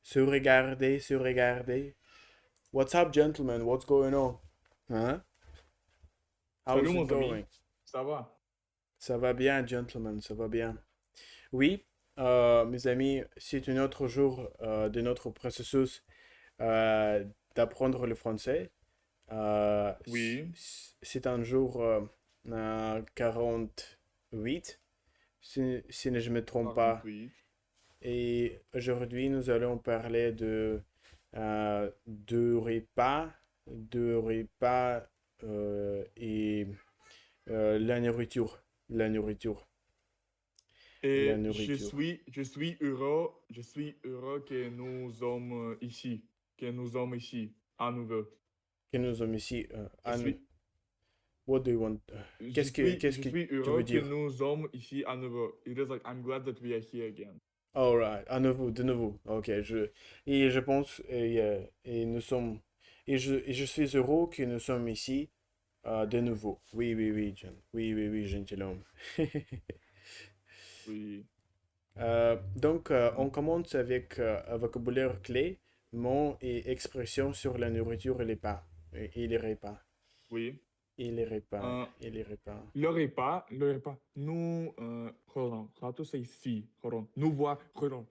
Se regarder, se regarder. What's up, gentlemen? What's going on? Hein? Salut How's it mon ami, going? ça va? Ça va bien, gentlemen, ça va bien. Oui, mes amis, c'est un autre jour de notre processus euh, d'apprendre le français. Oui, C'est un jour 48, si je ne me trompe pas. 48. Et aujourd'hui, nous allons parler de repas et la nourriture. La nourriture. La Et nourriture. je suis heureux que nous sommes ici, que nous sommes ici, à nouveau. Que nous sommes ici. Je suis, What do you want? Qu'est-ce je que suis tu veux heureux que dire? nous sommes ici à nouveau. It is like, I'm glad that we are here again. Alright, à nouveau, de nouveau. Ok, et je pense, et nous sommes, et je suis heureux que nous sommes ici de nouveau. Oui, oui, oui, John. Oui, oui, oui, gentilhomme. Oui. Donc, Euh, on commence avec un vocabulaire clé, mots et expressions sur la nourriture et les pas. Et les repas. oui. Et les repas. Euh, Et les repas. le repas, nous, hold on, how to say si, hold on. Hold on.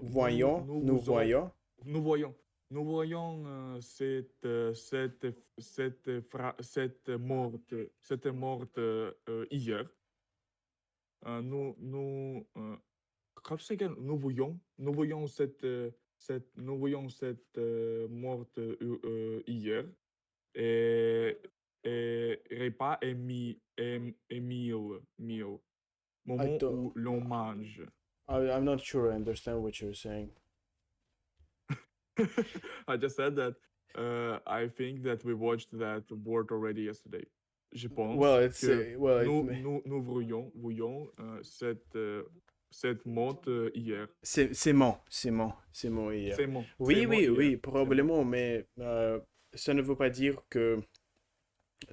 Voyons, Nous nous vous ont, voyons. nous voyons, nous voyons cette morte hier. How to say again? Nous voyons nous voyons cette morte hier. Et, et repas et meal, I moment don't, où l'on mange. I'm not sure I understand what you're saying. I just said that I think that we watched that word already yesterday. Je Well, pense it's, que well, it, nous voyons cette mode hier. c'est mon hier. C'est Oui, mon oui, hier. oui, C'est mon. probablement, mais ça ne veut pas dire que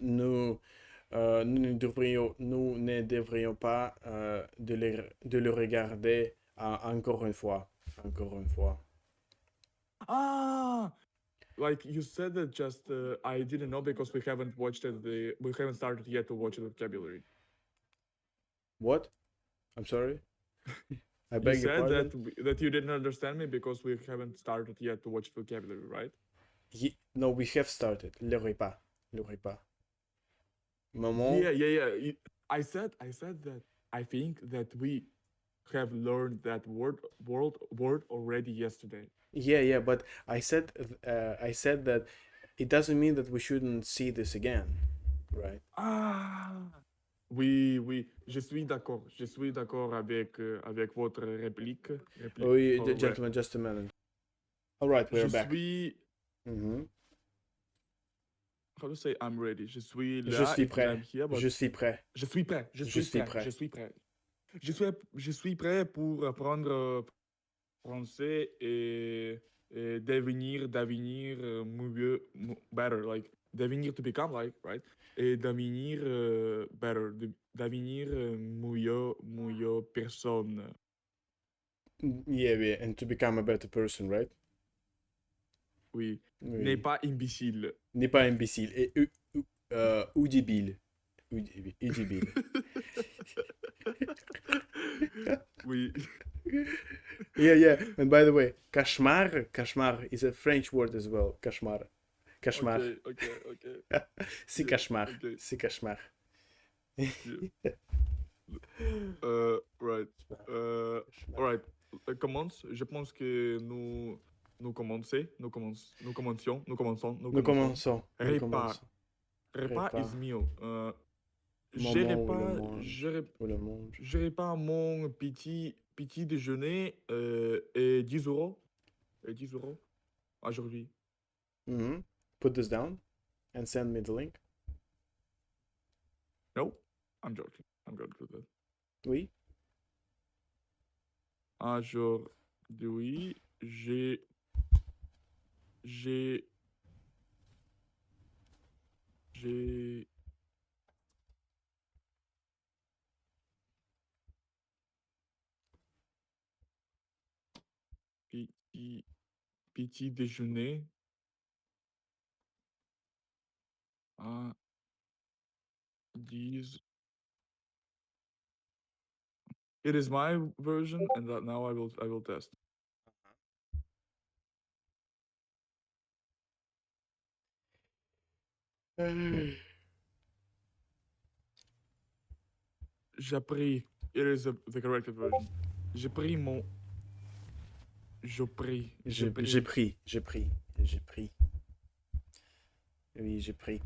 nous, nous ne devrions pas de le regarder encore une fois. Encore une fois. Ah! Like you said that just I didn't know because we haven't started yet to watch the vocabulary. What? I'm sorry? I You beg your said pardon? that you didn't understand me because we haven't started yet to watch vocabulary, right? No, we have started. Le repas. Le repas. Maman. I said that I think that we have learned that word already yesterday. Yeah, yeah, but I said that it doesn't mean that we shouldn't see this again, right? Ah, oui, je suis d'accord avec votre Oh, correct. gentlemen, just a minute. All right, we're Je back. suis, Mhm. how to say I'm ready. Je suis Je là, suis I'm prêt. here, but Je suis prêt. Je suis je prêt. suis prêt. Je suis prêt pour apprendre français et devenir better, like, devenir to become, like, right? Et devenir better, devenir mieux personne. Yeah, yeah, and to become a better person, right? Oui. N'est Oui. pas imbécile. N'est pas imbécile. Et audible. Audible. Oui. Yeah, yeah. And by the way, cauchemar is a French word as well. Cauchemar. Ok, Cauchemar. ok. C'est Yeah, cauchemar. ok. C'est cauchemar. Yeah. Right. Cauchemar. Alright. Commence. Je pense que nous Nous commençons. commençons. Nous Repas. commençons. Repas is Repas. meal. Moment où le Repas, mange. Où le mange. repas mon petit déjeuner est 10 euros. Et 10 euros aujourd'hui. Mhm. Put this down and send me the link. No, I'm joking. I'm joking with that. Oui. Aujourd'hui, j'ai, j'ai, petit, petit déjeuner à 10. It is my version, and that now I will test. Euh, J'ai pris. It is the corrected version. J'ai pris mon. J'ai pris. J'ai J'ai pris. pris, j'ai pris, j'ai pris. Oui, j'ai pris.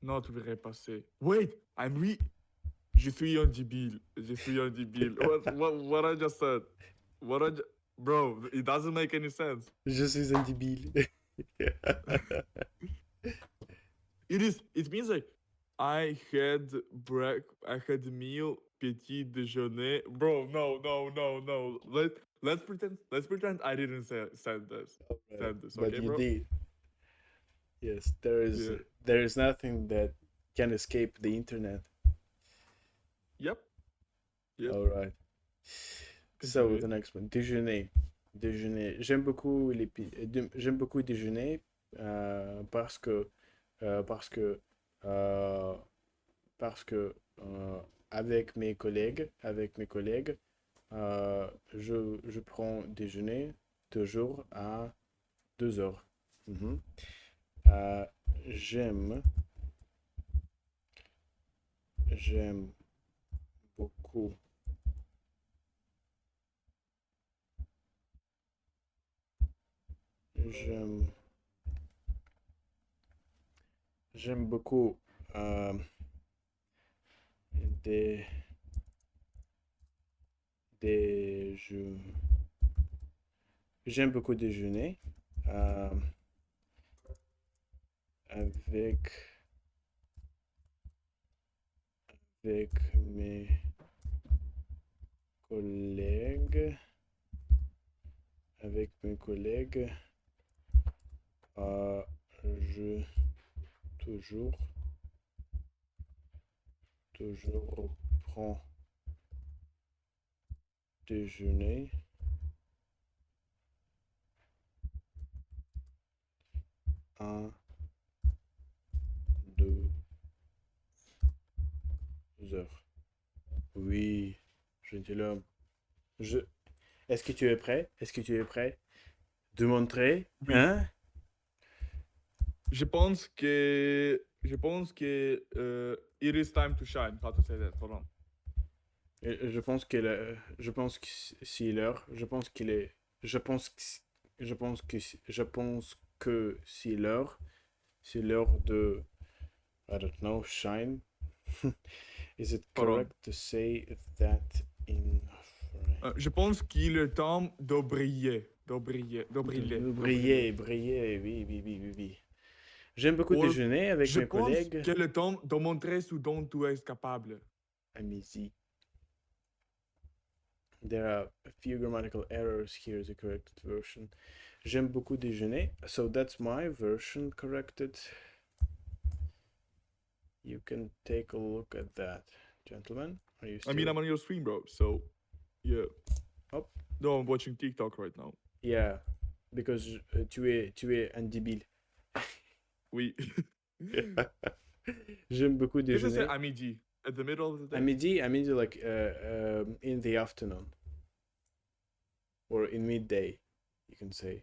Non, tu verrais passer. Wait, I'm re. Je suis un débile. Je suis un débile. What I just said? What I ju- Bro, it doesn't make any sense. Je suis un débile. It means like I had I had meal, petit déjeuner. Bro, no. Let's pretend I didn't said this. Alright, Said this, but okay, you bro? did. Yes, Yeah. there is nothing that can escape the internet. Yep. Yep. All right. So Continue. the next one, déjeuner. Déjeuner. J'aime beaucoup déjeuner parce que parce que euh, parce que avec mes collègues, je prends déjeuner toujours à 2 heures. Mhm. Euh, j'aime j'aime beaucoup j'aime j'aime beaucoup euh, des des je- j'aime beaucoup déjeuner euh, avec avec mes collègues avec mes collègues euh, je toujours toujours prends déjeuner à 2 heures. Oui, gentilhomme. Je... Est-ce que tu es prêt? Est-ce que tu es prêt de montrer? Oui. Hein? Je pense que it is time to shine. How to say that? Hold on. Je pense que c'est l'heure. Je pense qu'il est. Je pense que c'est l'heure. C'est l'heure de. I don't know. Shine. Is it Hold on. correct to say that in French? Je pense qu'il est temps de briller. De briller. De briller. De briller. Briller. Oui, oui, oui, oui, oui. J'aime beaucoup Or, déjeuner avec je mes pense collègues qu'il est temps de montrer ce dont tu es capable. à midi. There are a few grammatical errors. Here is the corrected version. J'aime beaucoup déjeuner. So that's my version corrected. You can take a look at that. Gentlemen, are you still... I mean, I'm on your stream, bro. So, yeah. Oh, No, I'm watching TikTok right now. yeah. Because tu es un débile. Oui. J'aime beaucoup Qu'est-ce que c'est déjeuner. à midi? At the middle of the À day? midi, like in the afternoon. Or in midday, you can say.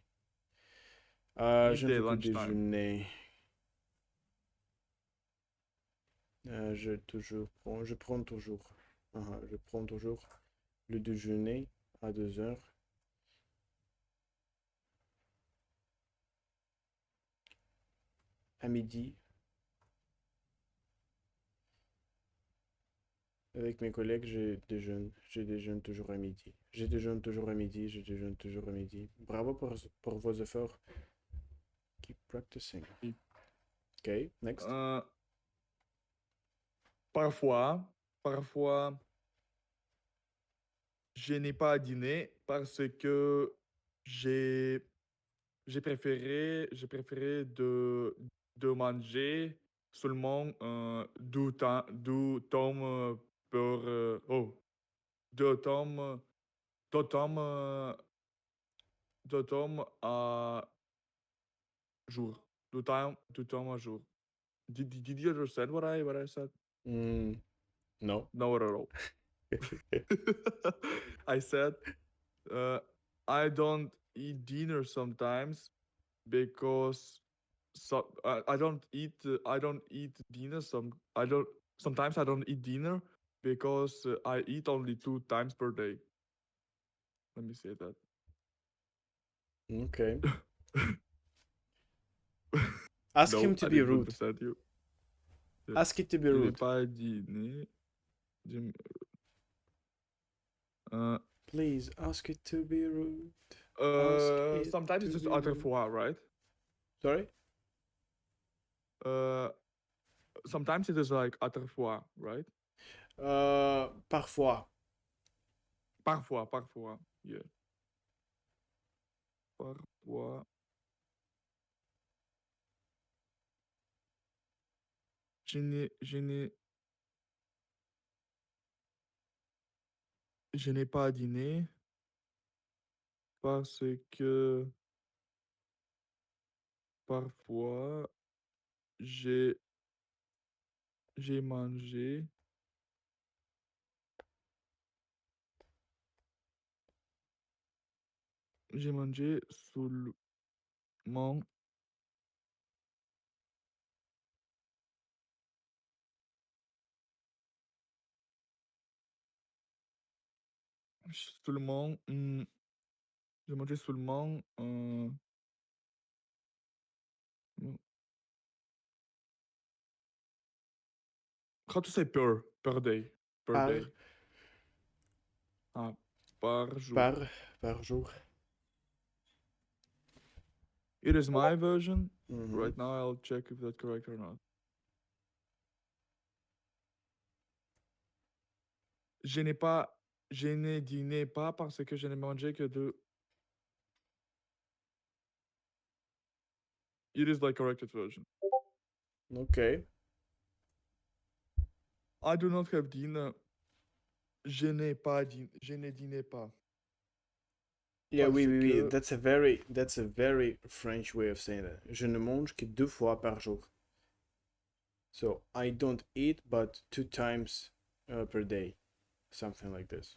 J'aime Midday, beaucoup lunchtime. déjeuner. Je prends toujours. Je prends toujours le déjeuner à 2 heures. À midi. Avec mes collègues, je déjeune. Je déjeune toujours à midi. Je déjeune toujours à midi. Je déjeune toujours à midi. Bravo pour vos efforts. Keep practicing. Oui. Ok, next. Parfois, je n'ai pas dîné parce que j'ai j'ai préféré de manger seulement du temps pour deux tomes D'automne à jour. D'automne à jour. Did you understand what I said? Mm, no. Not at all. I said uh, I don't eat dinner sometimes because I don't eat dinner sometimes I don't eat dinner because I eat only 2 times per day. Let me say that. Okay. Ask him No, to I be didn't rude. understand you. Yeah. Ask it to be Je n'ai rude. pas dîné. Je- Uh, Please ask it to be rude. Ask it sometimes to it's just be rude. autrefois, right? Sorry? Sometimes it is like autrefois, right? Parfois. Parfois, yeah. Parfois. Je n'ai pas dîné parce que parfois j'ai j'ai mangé j'ai mangé mon seulement j'ai mangé seulement how to say per day per Par, day ah, par jour. par jour. It is my version. Mhm. Right now I'll check if that's correct or not. Je n'ai dîné pas parce que je n'ai mangé que 2. It is the corrected version. Okay. I do not have dinner. Je ne dînais pas. Yeah, oui, Parce oui, oui. que That's a very French way of saying that. Je ne mange que 2 fois par jour. So I don't eat, but 2 times per day, something like this.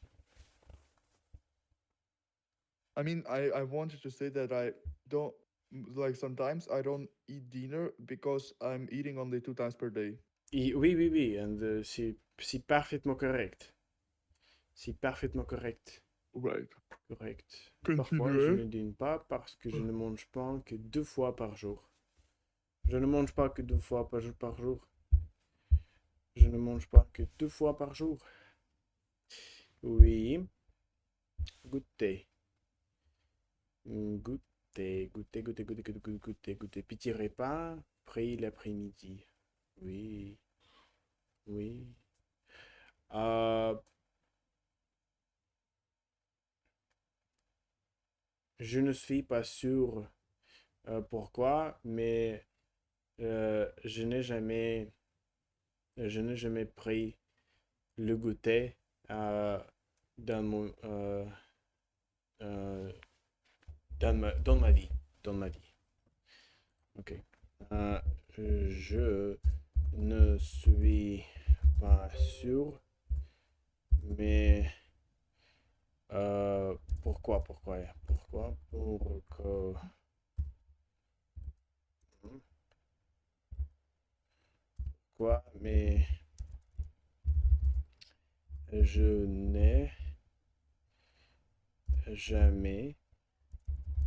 I mean, I wanted to say that I don't like sometimes I don't eat dinner because I'm eating only 2 times per day. Oui, oui, oui. And c'est parfaitement correct. C'est parfaitement correct. Right. Correct. Parfois, je Continuez. ne dîne pas parce que je ne mange pas que 2 fois par jour. Je ne mange pas que 2 fois par jour. Je ne mange pas que 2 fois par jour. Oui. Goûter. Goûter, goûter, goûter, goûter, goûter, goûter, goûter. Petit repas, après l'après-midi. Oui. Oui. Je ne suis pas sûr pourquoi, mais je n'ai jamais pris le goûter dans mon, euh, dans ma vie. Dans ma vie. Ok. Je ne suis pas sûr, mais pourquoi, pour que quoi, mais je n'ai jamais.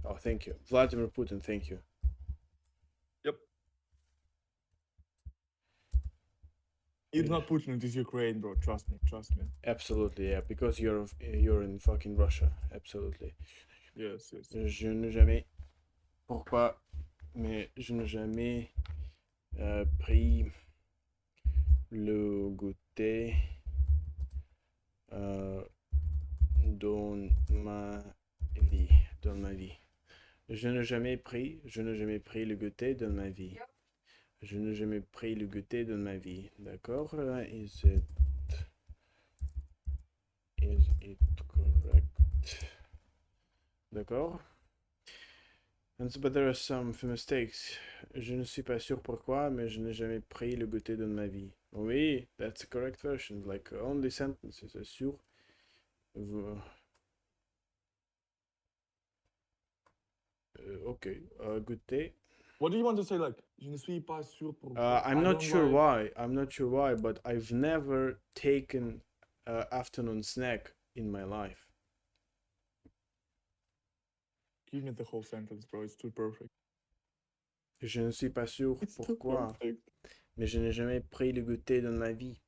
Oh, thank you, Vladimir Putin. Thank you. Yep. It's not Putin, it is Ukraine, bro. Trust me. Absolutely, yeah, because you're in fucking Russia. Absolutely. Yes. Je n'ai jamais. Pourquoi? Mais je n'ai jamais pris le goûter dans ma vie. Dans ma vie. Je n'ai jamais pris le goûter dans ma vie. Je n'ai jamais pris le goûter dans ma vie. D'accord? Is it correct? D'accord? But there are some mistakes. Je ne suis pas sûr pourquoi, mais je n'ai jamais pris le goûter de ma vie. Oui, that's the correct version. Like only sentences, c'est sûr. Okay, goûter. What do you want to say? Like, je ne suis pas sûr pourquoi. I'm I not don't sure like. why. I'm not sure why, but I've never taken afternoon snack in my life. Give me the whole sentence, bro. It's too perfect. Je ne suis pas sûr It's too pourquoi, perfect. mais je n'ai jamais pris le goûter dans ma vie.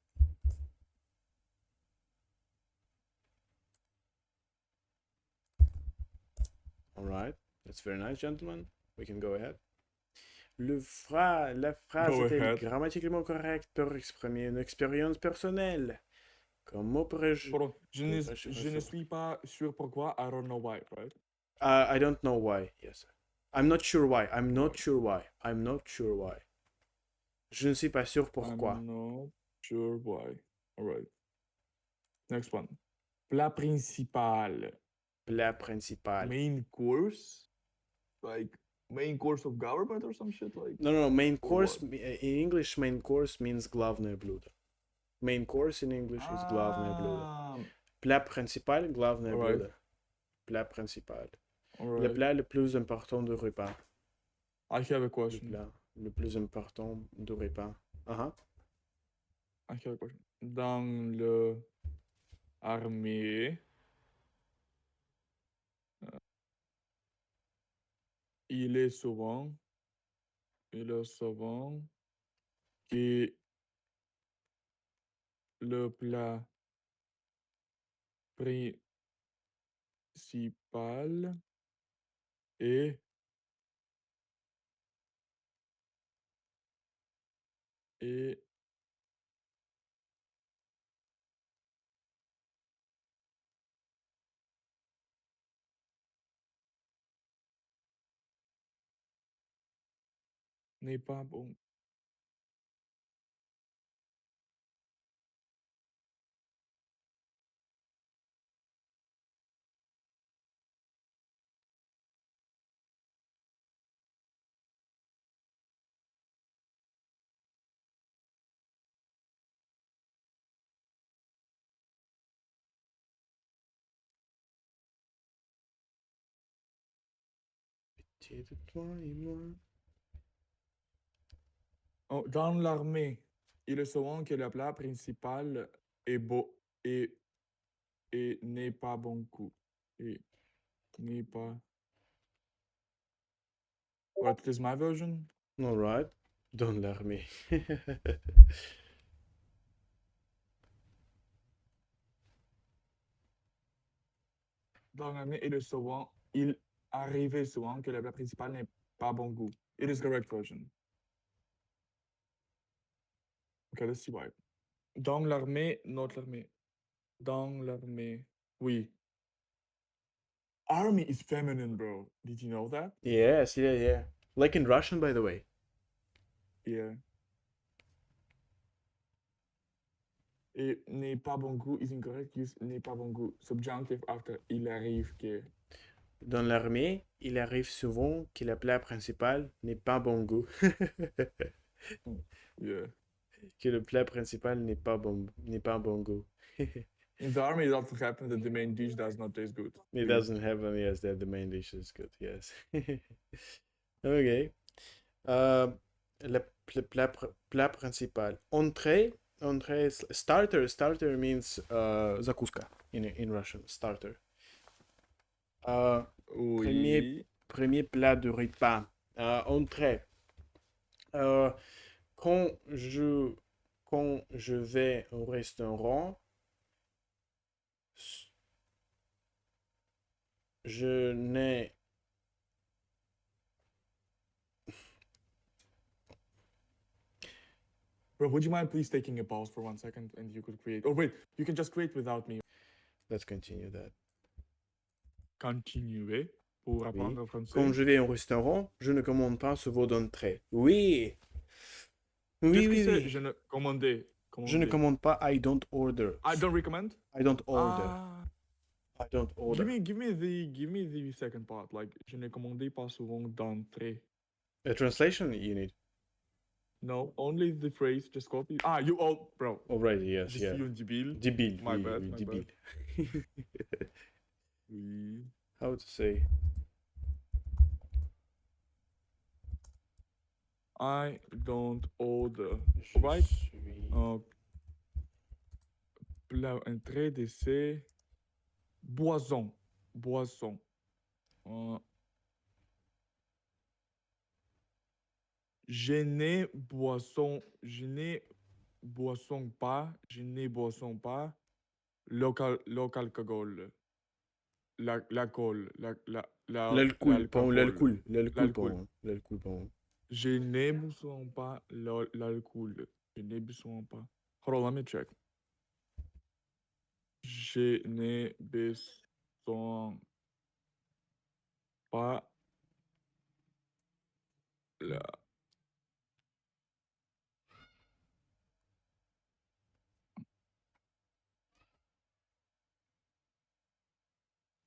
Alright, that's very nice, gentlemen. We can go ahead. La phrase Go est-elle ahead. grammaticalement correcte pour exprimer une expérience personnelle? Comment pourrais-je... Pardon, je ne référer- suis pas sûr pourquoi. I don't know why, right? I don't know why, yes. I'm not sure why. I'm not Right. sure why. I'm not sure why. Je ne suis pas sûr pourquoi. I'm not sure why. Alright. Next one. Plat principal. Plat principal. Main course? Like, main course of government or some shit? Like, No, main or course, what? in English, main course means главное блюдо. Main course in English is главное блюдо. Plat principal, главное Alright. блюдо. Plat principal. Le Alright. plat le plus important du repas. I have a Le question. plat le plus important du repas. Uh-huh. I have a question. Dans le armée, il est souvent que le plat principal est n'est pas bon. Pitié de toi et moi. Oh, dans l'armée, il est souvent que le plat principal est beau et n'est pas bon goût. Et n'est pas. What is my version? Alright. Dans l'armée. Dans l'armée, il arrivait souvent que le plat principal n'est pas bon goût. It is correct version. Okay, let's see why. Dans l'armée, notre armée. Dans l'armée. Oui. Army is feminine, bro. Did you know that? Yes, yeah. Like in Russian, by the way. Yeah. Et n'est pas bon goût is incorrect. Use n'est pas bon goût. Subjunctive after il arrive que. Dans l'armée, il arrive souvent que le plat principal n'est pas bon goût. Yeah. Que le plat principal n'est pas bon goût. In the army, it often happens that the main dish does not taste good. It doesn't happen, yes, that the main dish is good, yes. Okay. Le plat principal. Entrée, starter. Starter means закуска in Russian. Starter. Oui. Premier plat de repas. Entrée. Quand je vais au restaurant, je n'ai Bro, would you mind please taking a pause for 1 second and you could create? Oh, wait, you can just create without me. Let's continue that. Continuer pour apprendre le Quand français. je vais au restaurant, je ne commande pas ce veau d'entrée. Oui. Qu'est-ce que c'est? Je ne commandais. Je ne commande pas. I don't order. I don't recommend. I don't order. Ah. I don't order. Give me the second part. Like, je n'ai commandé pas souvent d'entrée. A translation you need. No, only the phrase. Just copy. Ah, you all, bro. Already, yes, Je yeah. suis un débile. Débile, My oui, bad, oui, my débile. Oui. How to say? I don't order. Je Right? suis... Plat, entrée, dessert. Boisson. Boisson. Je n'ai boisson. Je n'ai boisson pas. Je n'ai boisson pas. L'alcool. L'alcool. L'alcool, pas L'alcool. l'alcool, pas L'alcool. l'alcool, pas. Je n'ai besoin pas l'alcool. Je n'ai besoin pas. Hold on, let me check. Je n'ai besoin pas la...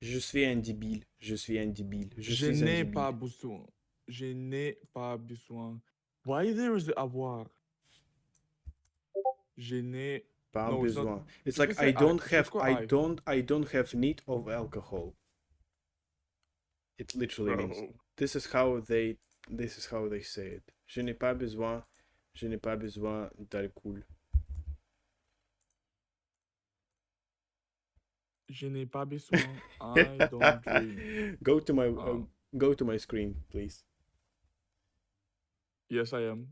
Je suis un débile. Je suis un débile. Je Je suis un n'ai débile. pas besoin. Je n'ai pas besoin. Why there is avoir? Je n'ai Pas No, it's not- besoin. It's tu like peux dire I don't have need of alcohol. It literally means Bro. this is how they say it. Je n'ai pas besoin d'alcool. Je n'ai pas besoin. I don't drink. Go to my screen, please. Yes, I am.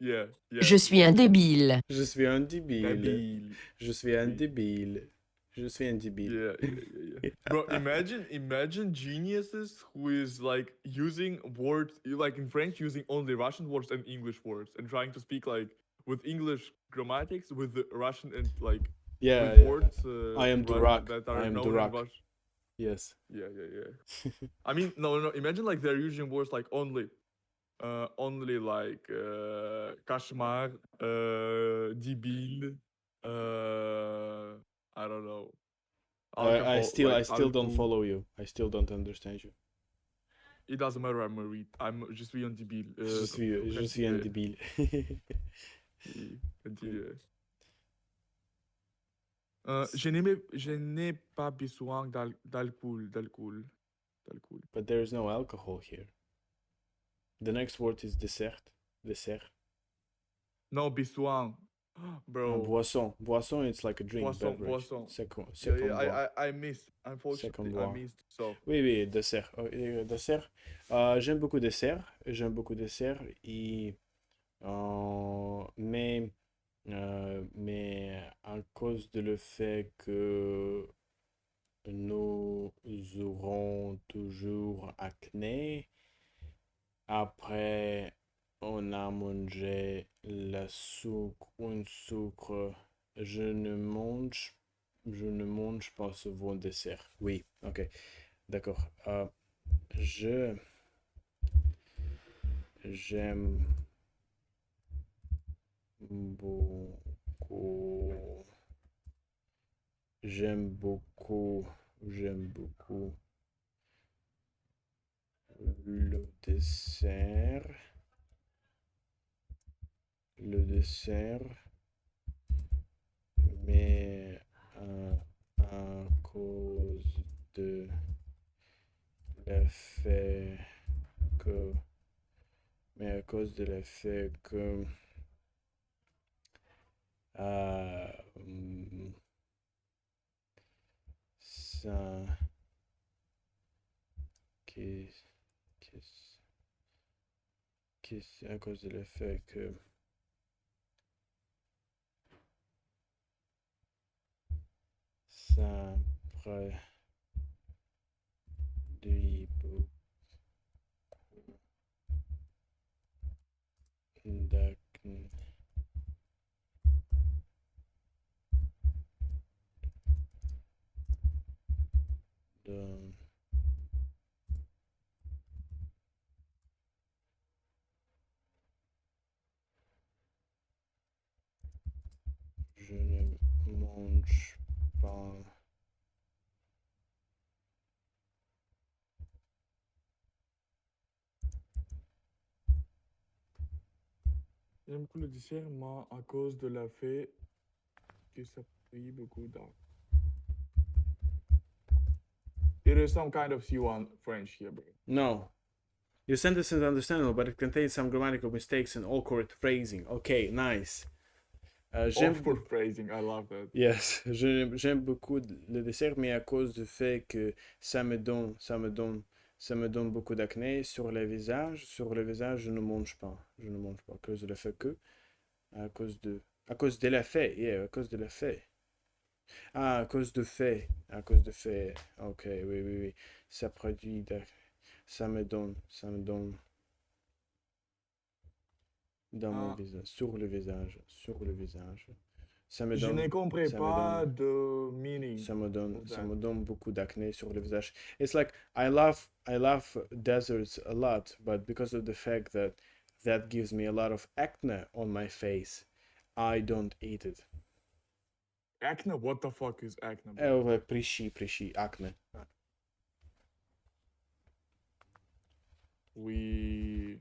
Yeah. Je suis un débile. Je suis un débile. Débile. Je suis un débile. Je suis un débile. Yeah. Bro, imagine geniuses who is like using words like in French using only Russian words and English words and trying to speak like with English grammatics with the Russian and like Yeah, with words I am Russian Durak. that are I am known Durak. in Russian. Yes. Yeah. I mean, no. Imagine like they're using words like only like kashmar, debil, I don't know. I still don't alcohol. follow you. I still don't understand you. It doesn't matter. Je suis un débile. Je suis un débile. Continue. Je n'ai pas besoin d'alcool. But there is no alcohol here. The next word is dessert. No, besoin. Bro. Boisson, it's like a drink, beverage. Second I missed. Unfortunately, I missed. So. Oui, dessert. Dessert. J'aime beaucoup dessert. Et, mais à cause de le fait que nous aurons toujours acné, après on a mangé un sucre. Je ne mange pas souvent dessert. Oui, ok. D'accord. J'aime beaucoup le dessert, mais à cause de le fait que ça à cause de le fait que ça produit beaucoup d'acné. Je ne mange pas J'aime beaucoup le dessert, mais à cause de la fait que ça prie beaucoup d'art. It is some kind of C1 French here, bro. No. Your sentence is understandable, but it contains some grammatical mistakes and awkward phrasing. Okay, nice. J'aime Awkward phrasing, I love that. Yes, j'aime beaucoup le dessert, mais à cause du fait que ça me donne beaucoup d'acné sur le visage, je ne mange pas. Je ne mange pas à cause de l'effet à cause de l'effet, yeah, à cause de l'effet. Ah, à cause de fait. Ok, oui, oui, oui. Ça produit, ça me donne dans mon Ah, visage, sur le visage. Ça me je ne donne, comprends ça me pas donne. the meaning of Ça that. me donne beaucoup d'acné sur le visage. It's like I love deserts a lot, but because of the fact that that gives me a lot of acne on my face, I don't eat it. Acne? What the fuck is acne, bro? Прыщи, acne. Oui.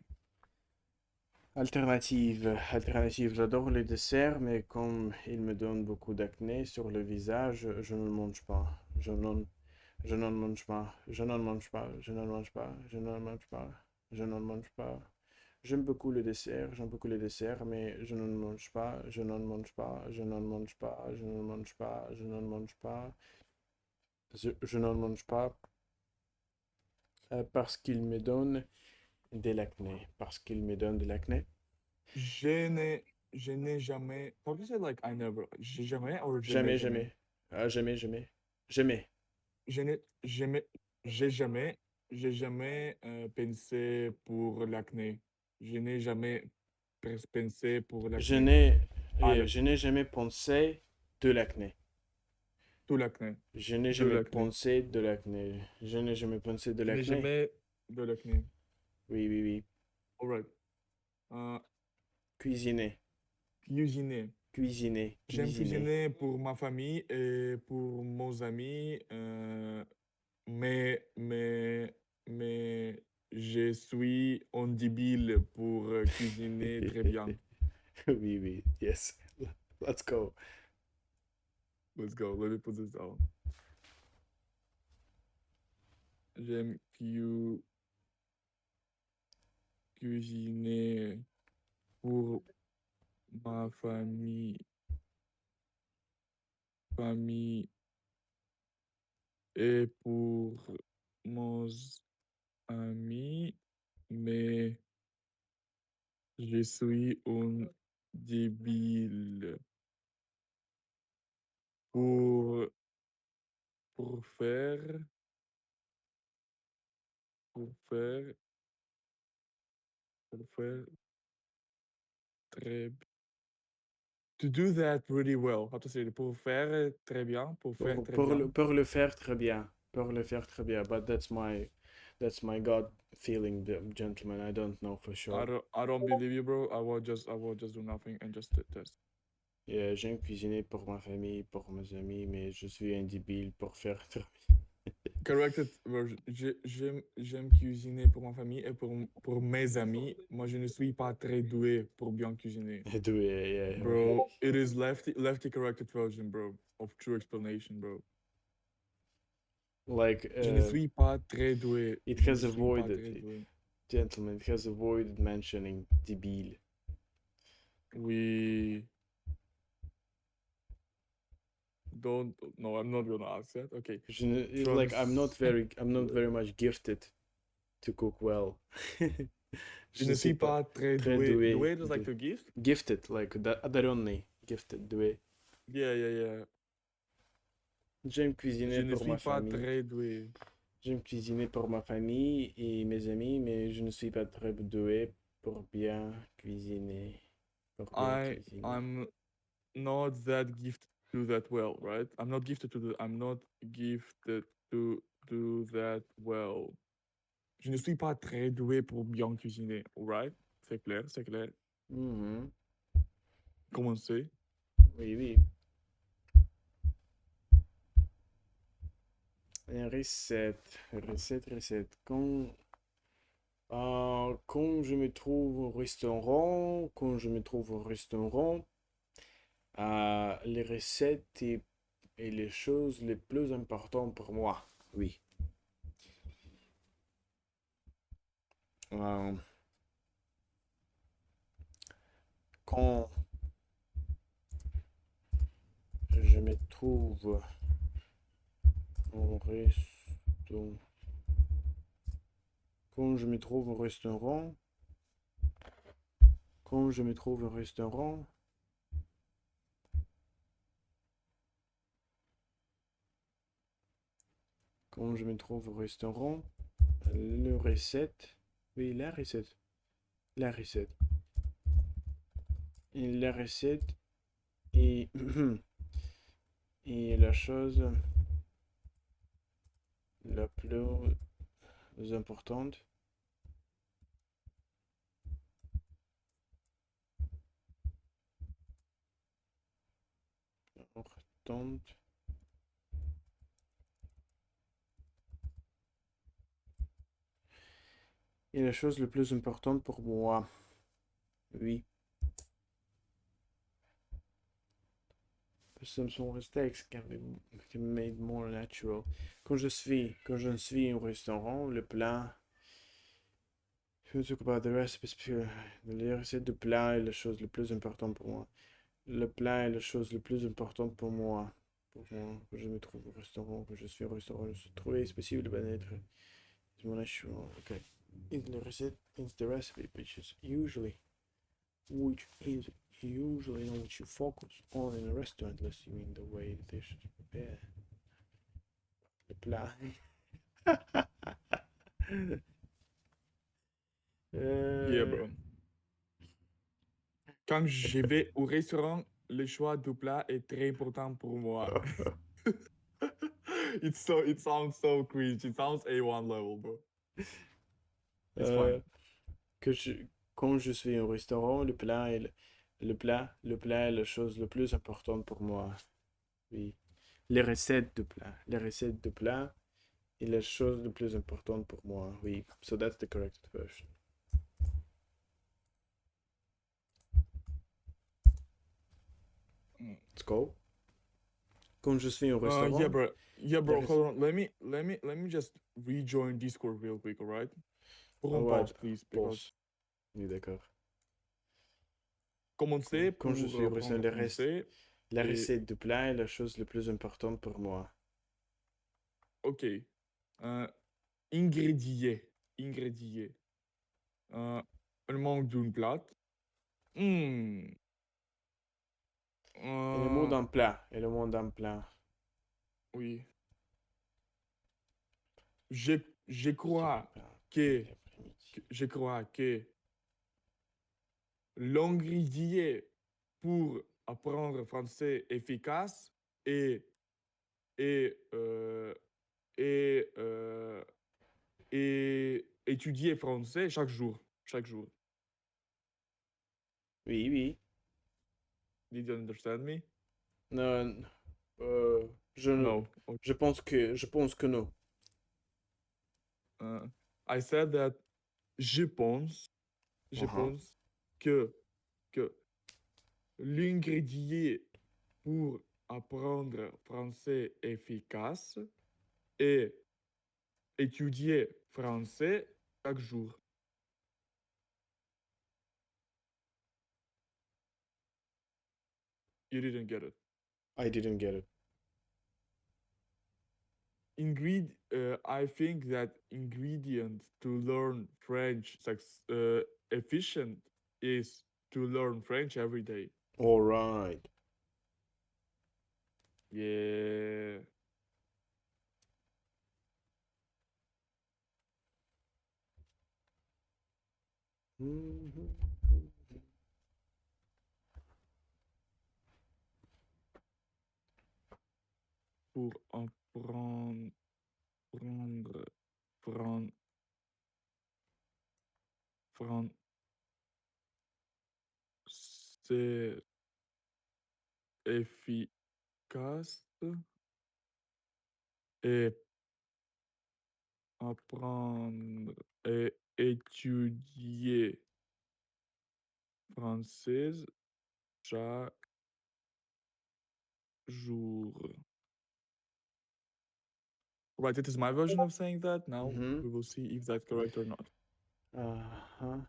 Alternative, j'adore les desserts, mais comme ils me donnent beaucoup d'acné sur le visage, je ne mange pas. Je n'en mange pas. Je n'en mange pas. Je n'en mange pas. Je n'en mange pas. Je n'en mange pas. J'aime beaucoup les desserts, mais je n'en mange pas. Je n'en mange pas. Je n'en mange pas. Je n'en mange pas. Je n'en mange pas. Je n'en mange pas parce qu'ils me donnent de l'acné. Parce qu'ils me donnent de l'acné. Je n'ai jamais. How do you say like I never? J'ai jamais or Jamais, jamais? jamais. Ah, jamais, jamais. Jamais. Je n'ai jamais. J'ai jamais pensé pour l'acné. Je n'ai jamais pensé pour Je l'acné. n'ai, Ah, l'acné. je n'ai jamais pensé de l'acné. Tout l'acné. Je n'ai De jamais l'acné. pensé de l'acné. Je n'ai jamais pensé de Je n'ai l'acné. jamais de l'acné. Oui, oui, oui. Alright. Cuisiner. Cuisiner. Cuisiner. J'aime Cuisiner. cuisiner pour ma famille et pour mes amis, mais je suis un débile pour cuisiner très bien. Oui, oui. Yes. Let's go. Let's go. Let me put this down. J'aime cuisiner pour ma famille et pour mes amis, mais je suis un débile pour, pour faire, pour faire, pour faire très to do that really well. How to say it? Pour faire très bien, pour faire très bien. Pour le faire très bien. Pour le faire très bien. But that's my God feeling, the gentleman. I don't know for sure. I don't believe you, bro. I will just do nothing and just test. Yeah, j'aime cuisiner pour ma famille, pour mes amis, mais je suis un débile pour faire très Corrected version. J'aime cuisiner pour ma famille et pour mes amis. Moi, je ne suis pas très doué pour bien cuisiner. bien. Yeah. Bro, it is lefty corrected version, bro, of true explanation, bro. Like, Je ne suis pas très doué. it Je has ne suis pas avoided, très doué. gentlemen, it has avoided mentioning débile. We don't. No, I'm not gonna ask that. Okay. Like, I'm not very much gifted to cook well. Je ne suis pas très doué. Doué is like to give? Gifted, like, одаренный, gifted, doué. Yeah. J'aime cuisiner Je ne pour ma suis pas famille. très doué. J'aime cuisiner pour ma famille et mes amis, mais je ne suis pas très doué pour bien cuisiner. I'm not that gifted to do that well, right? I'm not gifted to do that well. Je ne suis pas très doué pour bien cuisiner, alright? C'est clair. Mhm. Commencez. Oui. Recette. Quand je me trouve au restaurant, les recettes et les choses les plus importantes pour moi, oui. Euh, quand je me trouve au restaurant, quand je me trouve au restaurant, quand je me trouve au restaurant, quand je me trouve au restaurant, le recette, oui, la recette, et la recette et, et la chose la plus importante, importante, et la chose la plus importante pour moi, oui. Some mistakes can be made more natural. Quand je suis au restaurant, le plat, je talk about the recipes pure. Les recettes de plat est la chose la plus importante pour moi. Le plat est la chose la plus importante pour moi. Pour moi, quand je me trouve au restaurant, quand je suis au restaurant, je suis trouvé spécial de bien-être. C'est mon natural. Okay. It's the receipt, it's the recipe, which is usually on which you focus on in a restaurant, unless you mean the way the dish is prepared. Le plat. Yeah, Euh, bro. Quand je vais au restaurant, le choix du plat est très important pour moi. It sounds so cringe. It sounds A1 level, bro. It's euh, fine. que je, quand je suis au restaurant, le plat est la chose la plus importante pour moi. Oui. Les recettes de plat est la chose la plus importante pour moi. Oui. So that's the correct version. Mm. Let's go. Quand je suis au Yeah, restaurant, bro. Yeah, les bro. rec- Hold on. Let me just rejoin Discord real quick, alright? Pour Ah un ouais, pause, please, because pause. Oui, d'accord. commencer Quand je pour suis au restaurant, apprendre français la et recette de plat est la chose la plus importante pour moi. ok. Ingrédients. Ingrédients. Un manque d'une plate. Hmm. Et le mot Euh, d'un plat. Et le mot d'un plat. oui. Je, je Je crois prépare que, l'après-midi. je crois que l'ingrédient pour apprendre français efficace est, est, euh, est, est étudier français chaque jour. Chaque jour. Oui, oui. Did you understand me? Non, euh, je, ne- No. Okay. je pense que non. Uh, I said that je pense, je Uh-huh. pense que l'ingrédient pour apprendre français efficace est étudier français chaque jour. You didn't get it. I didn't get it. I think that ingredient to learn French efficient is to learn French every day. All right. Yeah. Mhm. Pour apprendre, prendre, prendre, prendre, c'est efficace et apprendre et étudier française chaque jour. Right, it is my version of saying that. Now Mhm. we will see if that's correct or not. Uh-huh.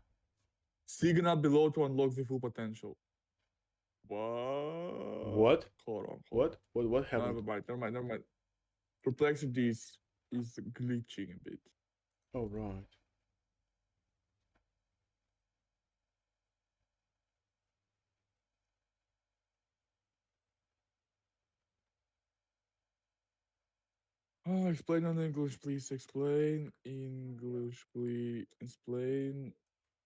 Signal below to unlock the full potential. What? What? Hold on. What? What Never happened? mind. Never mind. Perplexity is glitching a bit. Oh, right. Oh, explain on English, please. Explain English, please. Explain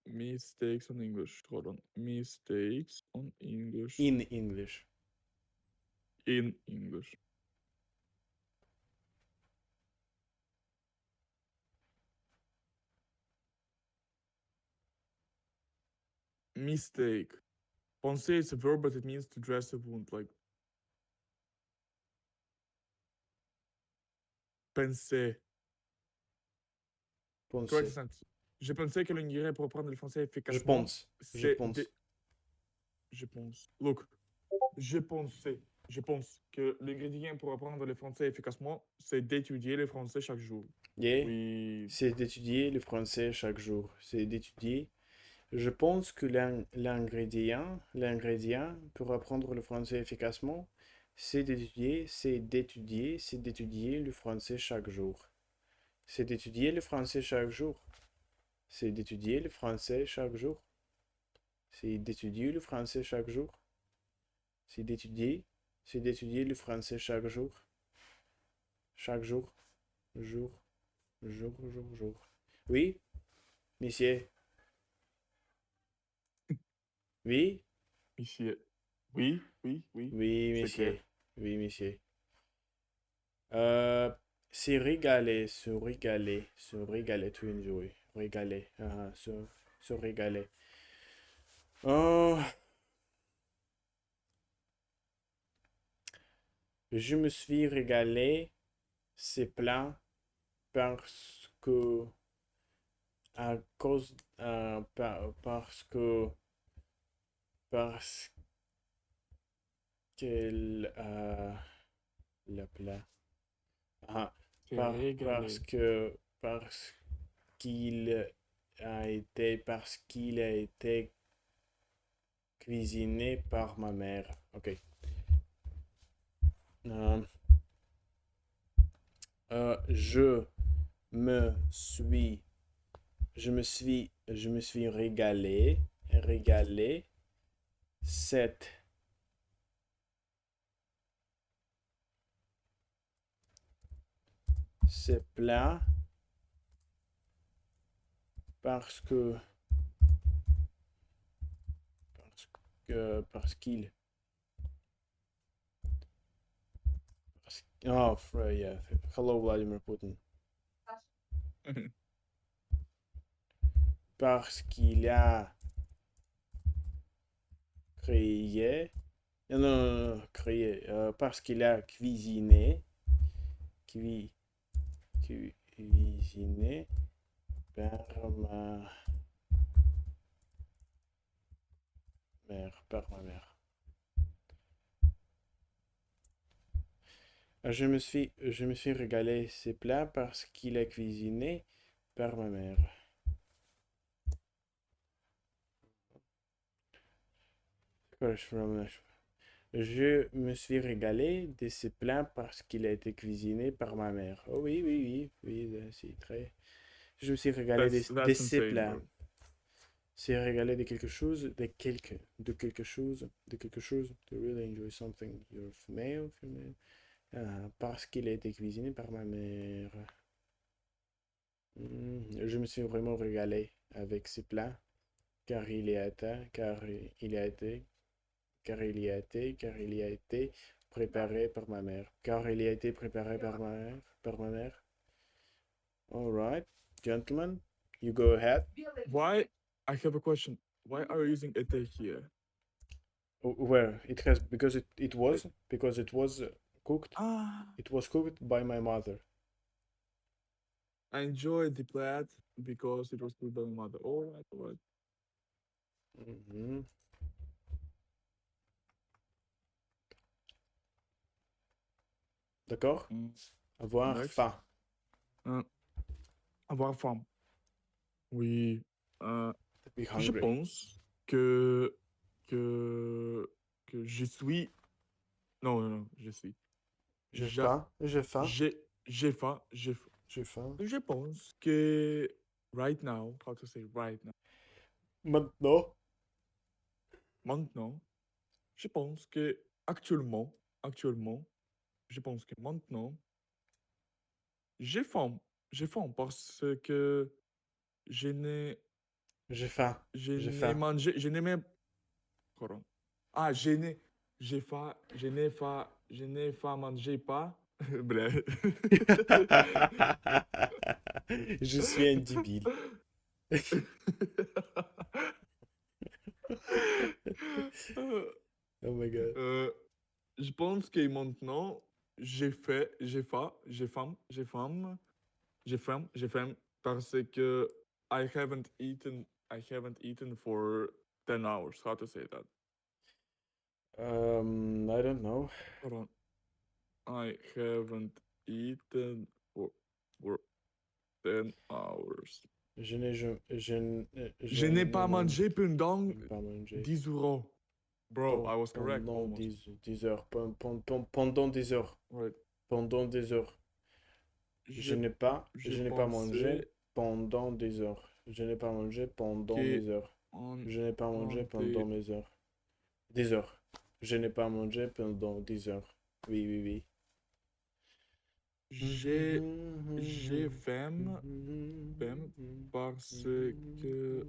mistakes on English. Hold on. Mistakes on English. In English. In English. Mistake. Penser is a verb, but it means to dress a wound. Like penser. Correct Penser. sentence. Je pensais que l'on pour apprendre le français Je efficacement. pense. Je C'est pense. Je pense. Look, je pense que l'ingrédient pour apprendre le français efficacement, c'est d'étudier le français chaque jour. Yeah. Oui. C'est d'étudier le français chaque jour. C'est d'étudier. Je pense que l'ingrédient pour apprendre le français efficacement, c'est d'étudier le français chaque jour. C'est d'étudier le français chaque jour. C'est d'étudier le français chaque jour. C'est d'étudier le français chaque jour. C'est d'étudier le français chaque jour. Chaque jour. Jour. Oui, monsieur. Oui, Monsieur. Oui. oui, C'est monsieur. clair. Oui, monsieur. C'est régaler, to enjoy. Régaler, se régaler. Oh, je me suis régalé, c'est plein parce que, parce qu'elle, le plat. Ah, C'est parce régalé. que, parce parce qu'il a été cuisiné par ma mère. Ok. Je me suis, je me suis régalé, cette, ce plat parce que, parce qu'il, oh, yeah. Hello, Vladimir Putin. Parce qu'il a créé, non, créé, parce qu'il a cuisiné, cuisiné par ma mère. Je me suis régalé ces plats parce qu'il est cuisiné par ma mère. Je me suis régalé de ces plats parce qu'il a été cuisiné par ma mère. Oh oui, c'est très... Je me suis régalé de That's ces insane, plats. bro. C'est régalé de quelque chose, to really enjoy something. You're female. Parce qu'il a été cuisiné par ma mère. Je me suis vraiment régalé avec ces plats, car il y a été préparé par ma mère. Car il y a été préparé par ma mère. All right, gentlemen, you go ahead. Why? I have a question. Why are you using été here? Where it has because it was cooked. Ah. It was cooked by my mother. I enjoyed the plat because it was cooked by my mother. Alright, alright. Mhm. D'accord? Mm. Avoir Next. faim. Avoir faim. Oui. Be Je hungry. pense que je suis. Non, non, non, je suis. J'ai Ja- faim. J'ai faim. J'ai faim. J'ai faim. Je pense que right now, how to say right now, Maintenant. maintenant, je pense que actuellement, je pense que maintenant, j'ai faim. J'ai faim parce que je n'ai, J'ai faim. je J'ai n'ai faim. mangé, je n'ai même, pardon. Ah, j'ai faim, je n'ai faim mangé pas. Bref. Je suis un débile. Oh my god. Je pense que maintenant, j'ai faim parce que I haven't eaten for 10 hours. How to say that? I don't know. Hold on. I haven't eaten for 10 hours. Je n'ai Je n'ai pas mangé pendant pas mangé 10 euros. Bro, I was correct pendant almost. 10 heures. Pendant des heures. Right. Pendant des heures. Je n'ai pas mangé pensais pendant des heures. Je n'ai pas mangé pendant que mes heures. on, Je n'ai pas mangé on pendant était- mes heures. Des heures. Je n'ai pas mangé pendant 10 heures. Oui, oui, oui. j'ai faim parce que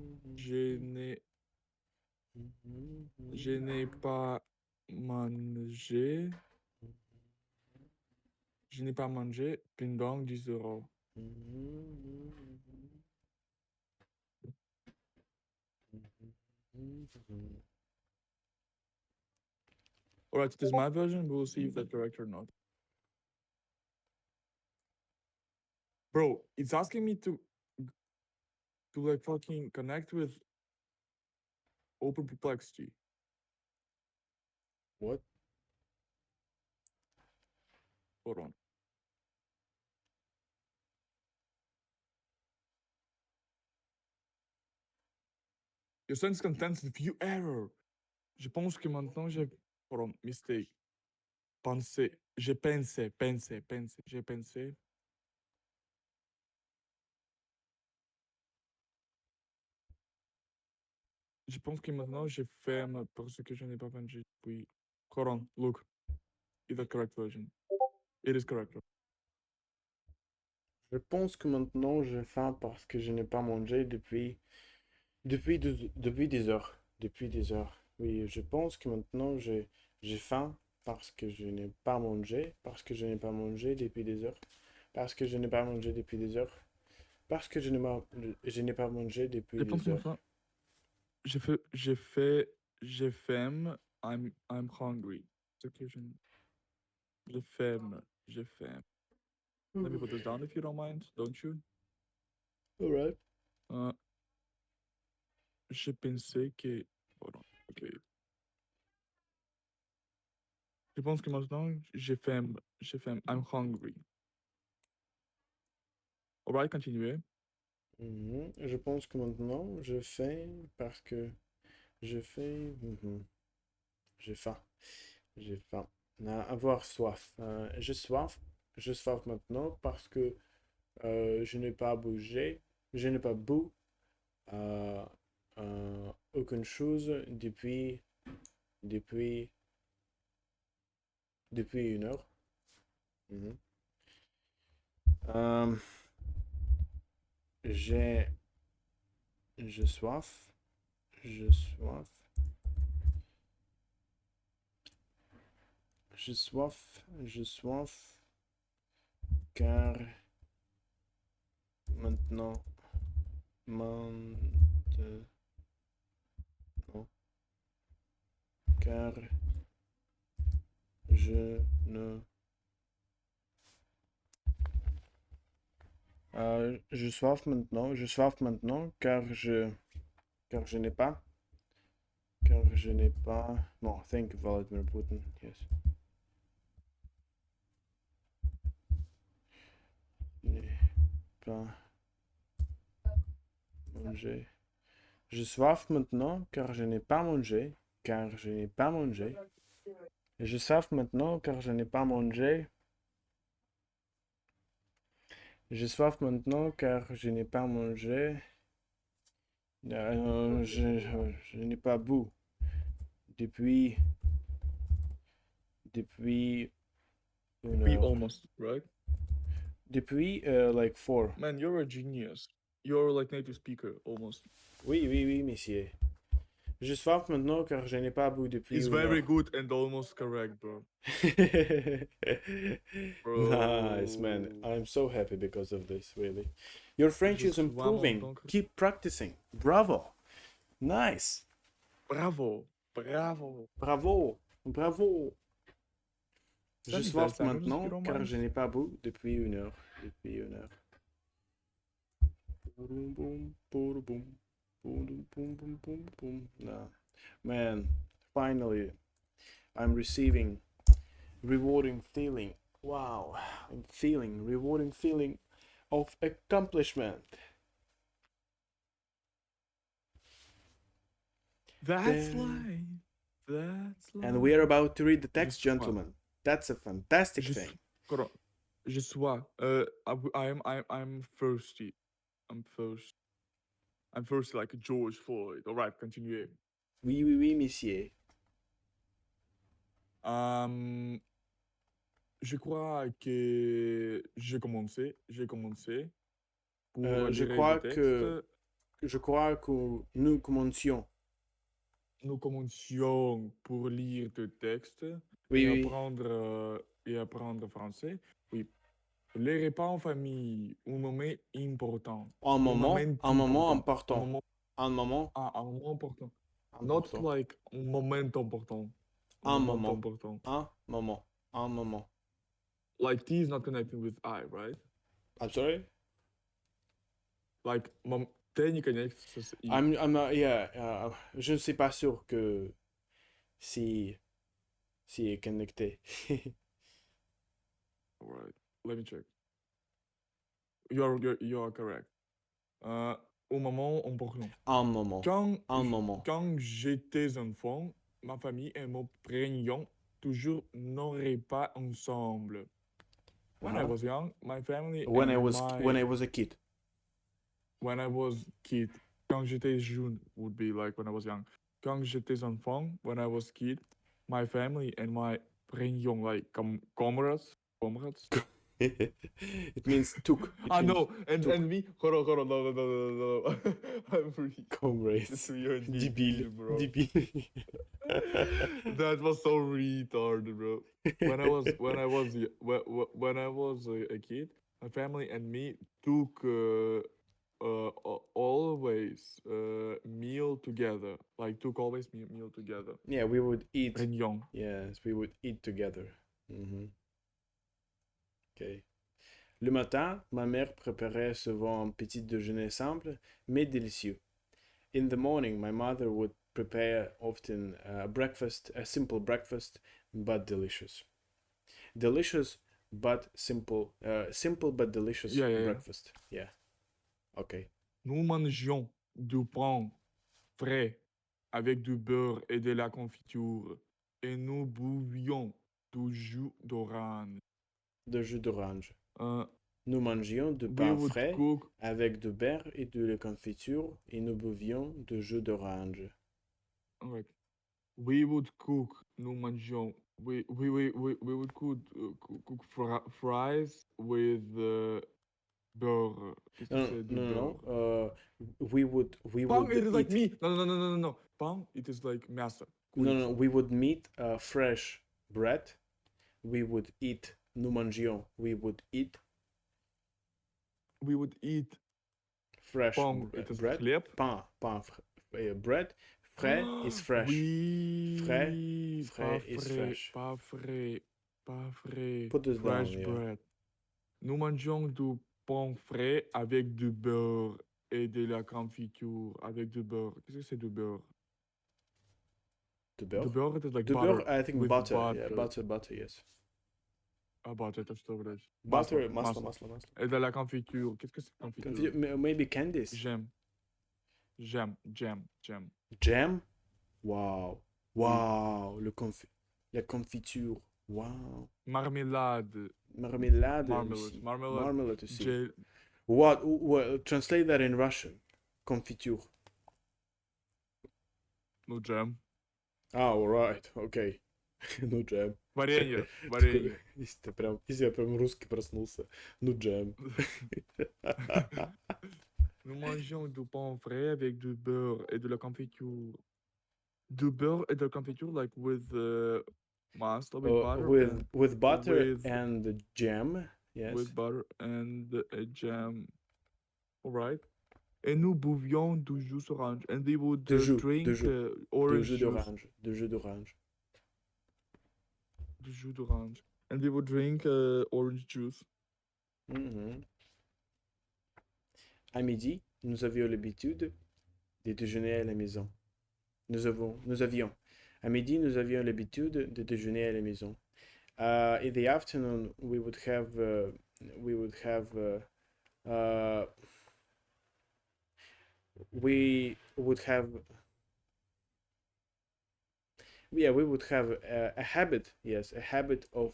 je n'ai pas mangé. Je n'ai pas mangé pendant 10 euros. Alright, it is my version. We'll see if that's correct or not. Bro, it's asking me to like fucking connect with Open Perplexity. What? Hold on. Your sense contains view error. Je pense que maintenant j'ai. Hold on, mistake. J'ai pensé. J'ai pensé. Je pense que maintenant je ferme parce que je n'ai pas mangé depuis. Hold on, look. Is the correct version? It is correct. Je pense que maintenant j'ai faim parce que je n'ai pas mangé depuis des heures. Depuis des heures. Oui, je pense que maintenant j'ai faim parce que je n'ai pas mangé. Parce que je n'ai pas mangé depuis des heures. Parce que je n'ai pas mangé depuis des heures. Parce que je n'ai pas mangé depuis Je pense des que heures. maintenant j'ai faim. I'm hungry. C'est que j'ai faim. Let me put this down if you don't mind, don't you? Alright. Je pensais que. Hold on, ok. Je pense que maintenant j'ai faim. I'm hungry. Alright, continuez. Je pense que maintenant je fais parce que je fais. J'ai faim. J'ai faim. Avoir soif. J'ai soif maintenant parce que je n'ai pas bougé. Je n'ai pas bu aucune chose depuis, depuis une heure. Mhm. Euh, j'ai, je soif. Je soif. Je soif. Je soif. Car maintenant. Maintenant. Car je ne Je soif maintenant car je n'ai pas, bon, thank you, Vladimir Putin, yes. N'ai pas mangé. Je soif maintenant car je n'ai pas mangé, car je n'ai pas mangé. Je soif maintenant car je n'ai pas mangé. Je soif maintenant car je n'ai pas mangé. Je n'ai pas bu depuis une We heure. almost, right? Depuis like 4. Man, you're a genius. You're like native speaker, almost. Oui, monsieur. Je soif maintenant car je n'ai pas bu depuis It's une very heure. good and almost correct, bro. Nice, man. Bro. I'm so happy because of this, really. Your French Je is sois improving. mon oncle. Keep practicing. Bravo. Nice. Bravo. Bravo. Bravo. Bravo. Je Salut, soif Vincent, maintenant just car romance. je n'ai pas bu depuis une heure. Depuis une heure. Boom, boom, boom, boom, boom, boom, boom, boom, boom. Nah. Man, finally, I'm receiving rewarding feeling. Wow, I'm feeling rewarding feeling of accomplishment. That's Then- life. That's life. And we are about to read the text, sois. gentlemen. That's a fantastic Je thing. suis- Hold on. Je sois. I'm thirsty. I'm thirsty. I'm thirsty like George Floyd. Alright, continuez. Oui, monsieur. Je crois que j'ai commencé. Pour Je lire crois le texte. Je crois que nous commencions. Nous commencions pour lire le texte Oui, oui. et apprendre français. Oui. Les repas en famille, un moment important. Un moment important. Un moment, Un moment un moment important. Not important. like un moment important. Un moment. important. Un moment. Un moment. Like T is not connecting with I, right? I'm sorry? Like T не connects с I. I'm not, yeah, je ne suis pas sûr que si est connecté. Alright, let me check. You are correct. Au moment important. Un moment. Un moment. Quand j'étais enfant, ma famille et moi prenions toujours nos repas ensemble. When I Uh-huh. was young, my family When I and was my... when I was a kid. When I was kid. Quand j'étais jeune would be like when I was young. Quand j'étais enfant, when I was kid, my family and my prenions like comrades. It means took. No, and took. me. Hold on, no. I'm really Comrades. you're Débile, bro. débile. That was so retarded, bro. When I was a kid, my family and me took always meal together. Like took always meal together. Yeah, we would eat. Réunion. Yes, we would eat together. Ok. Le matin, ma mère préparait souvent un petit déjeuner simple, mais délicieux. In the morning, my mother would prepare often a simple breakfast, but delicious. Delicious but simple, simple but delicious Yeah. breakfast. Yeah. Okay. Nous mangions du pain frais avec du beurre et de la confiture, et nous buvions du jus d'orange. De jus d'orange. Nous mangions du We pain would frais cook. avec du beurre et de la confiture et nous buvions du jus d'orange. Alright. We would cook. Nous mangions. We would cook fries with beurre. Qu'est-ce que c'est du beurre? No. We would Pain, it is like eat. meat. No. Pain, it is like мясо. No. We would meet fresh bread. We would eat. Nous mangions. We would eat. We would eat Fresh pain, it is bread. хлеб. Pain, bread. Frais is fresh. Oui. Frais is fresh. Pas frais. Put this Fresh down, yeah. bread. Nous mangions du pain frais avec du beurre et de la confiture avec du beurre. Qu'est-ce que c'est du beurre? De The beurre? beurre is like De beurre, butter I think with butter. Yeah, butter. butter, yes. Butter, это что, блядь? Butter, Масло. masla. Et de la confiture. Qu'est-ce que c'est confiture? Maybe candies. Jam. Jam. Jam? Wow. Wow. La confiture. Wow. Marmelade. Marmelade Marmalade. aussi. Marmalade. Marmalade aussi. Gel. What? Translate that in Russian. Confiture. Ну, jam. Ah, alright. Okay. Ну, джем. Варенье. Такой, Варенье. если я прям русский проснулся. Ну, джем. Nous mangeons du pain frais avec du beurre et de la confiture. Du beurre et de la confiture, like with master, with butter, and With butter with and jam. Yes. with butter and a jam. All right. Et nous bouvions du jus orange, and they would De jus, drink de jus. De orange jus juice. d'orange. De jus d'orange. Du jus d'orange. And they would drink orange juice. Mhm. À midi, nous avions l'habitude de déjeuner à la maison. Nous avions. À midi, nous avions l'habitude de déjeuner à la maison. In the afternoon, we would have we would have a habit, yes, a habit of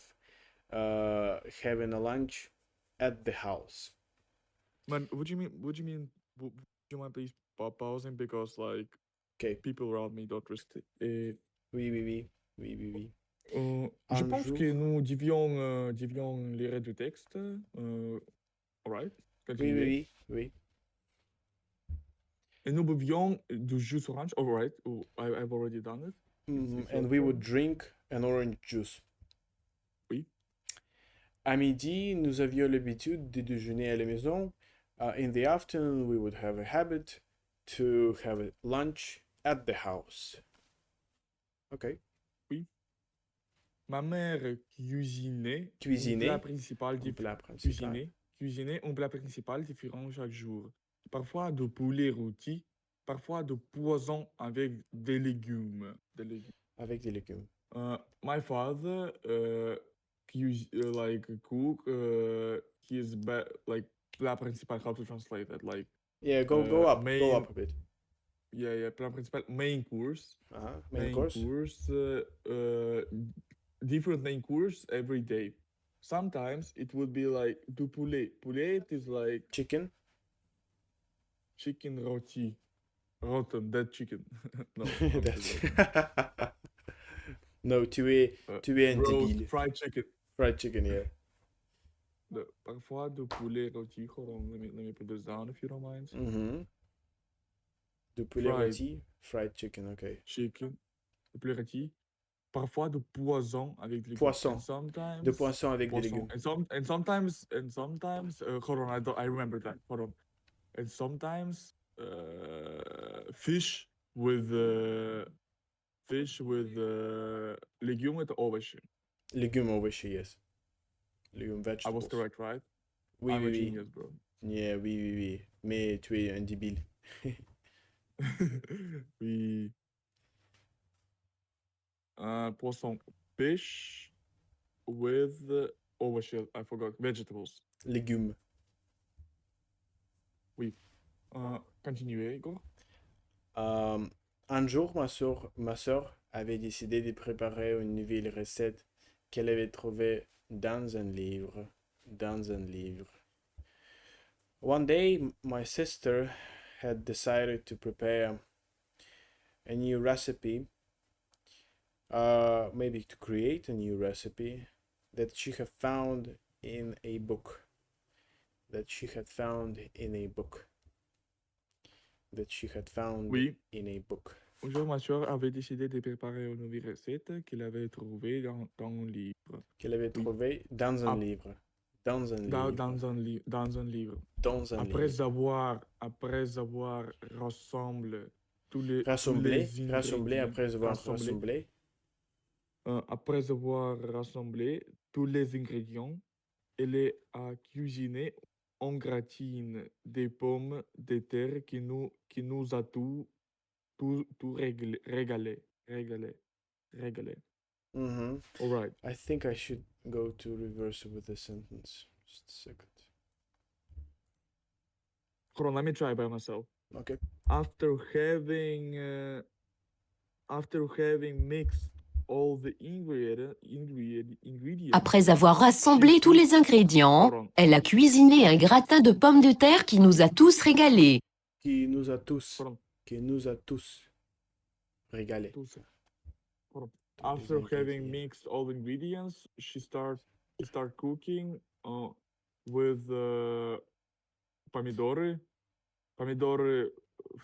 having a lunch at the house. Man, what do you mean? Would you mind please pausing because like Okay. people around me don't rest. Et Oui. je Un pense jour- que nous devions lire du texte. Alright. Continuez. Oui. Et nous buvions du jus orange. Alright. Oh, I've already done it. Mhm. It's And we would drink an orange juice. Oui. À midi, nous avions l'habitude de déjeuner à la maison. In the afternoon, we would have a habit to have a lunch at the house. Okay. Ma mère cuisinait Cuisiner. un plat principal Un plat principal. cuisinait un plat principal différent chaque jour. Parfois de poulet rôti, parfois de poisson avec des légumes. Avec des légumes. My father like cook his like plat principal, how to translate that, like Yeah, go up main- a bit. yeah, plat principal, main course. Main course. Different main course every day. Sometimes it would be like du poulet. Poulet is like Chicken. chicken rôti. Rotten, dead chicken. No. That's- No, tu es un roast débile. fried chicken. Fried chicken, yeah. Parfois du poulet rôti. Hold on, let me put this down if you don't mind. Mhm. De poulet Fried. rôti, fried chicken, okay. Chicken, du poulet rôti. Parfois de poisson avec des légumes. Poisson. And sometimes De poisson avec des poisson. légumes. And sometimes hold on, I remember that. Hold on. And sometimes fish with legume with овощи. Légumes овощи, yes. Légumes I vegetables. was correct, right? Oui, I'm a oui. genius, bro. Yeah, oui. Mais tu es un débile. Oui. Poisson, fish with овощи. I forgot. Vegetables. Légumes. Continuez, Igor. Un jour, ma soeur avait décidé de préparer une nouvelle recette qu'elle avait trouvée dans un livre. One day, my sister had decided to prepare a new recipe, maybe to create a new recipe that she had found in a book. Oui. In a book. Un jour, ma soeur avait décidé de préparer une nouvelle recette qu'elle avait trouvée dans un livre. Qu'elle avait Oui. trouvé dans un Ah. livre. Dans un livre. Après avoir rassemblé tous les Rassemblé ingrédients. après avoir rassemblé. Après avoir rassemblé tous les ingrédients, elle a cuisiné on gratine des pommes de terre qui nous a tout régalé. Mm-hmm. All right. I think I should go to reverse with the sentence. Just a second. Hold on, let me try by myself. Okay. After having mixed all the ingredients, Après avoir rassemblé tous les ingrédients, hold on, elle a cuisiné un gratin de pommes de terre qui nous a tous régalés. Qui nous a tous, hold on, qui nous a tous régalé. hold on. Tous les After having ingrédients. mixed all the ingredients, she start cooking with помидоры,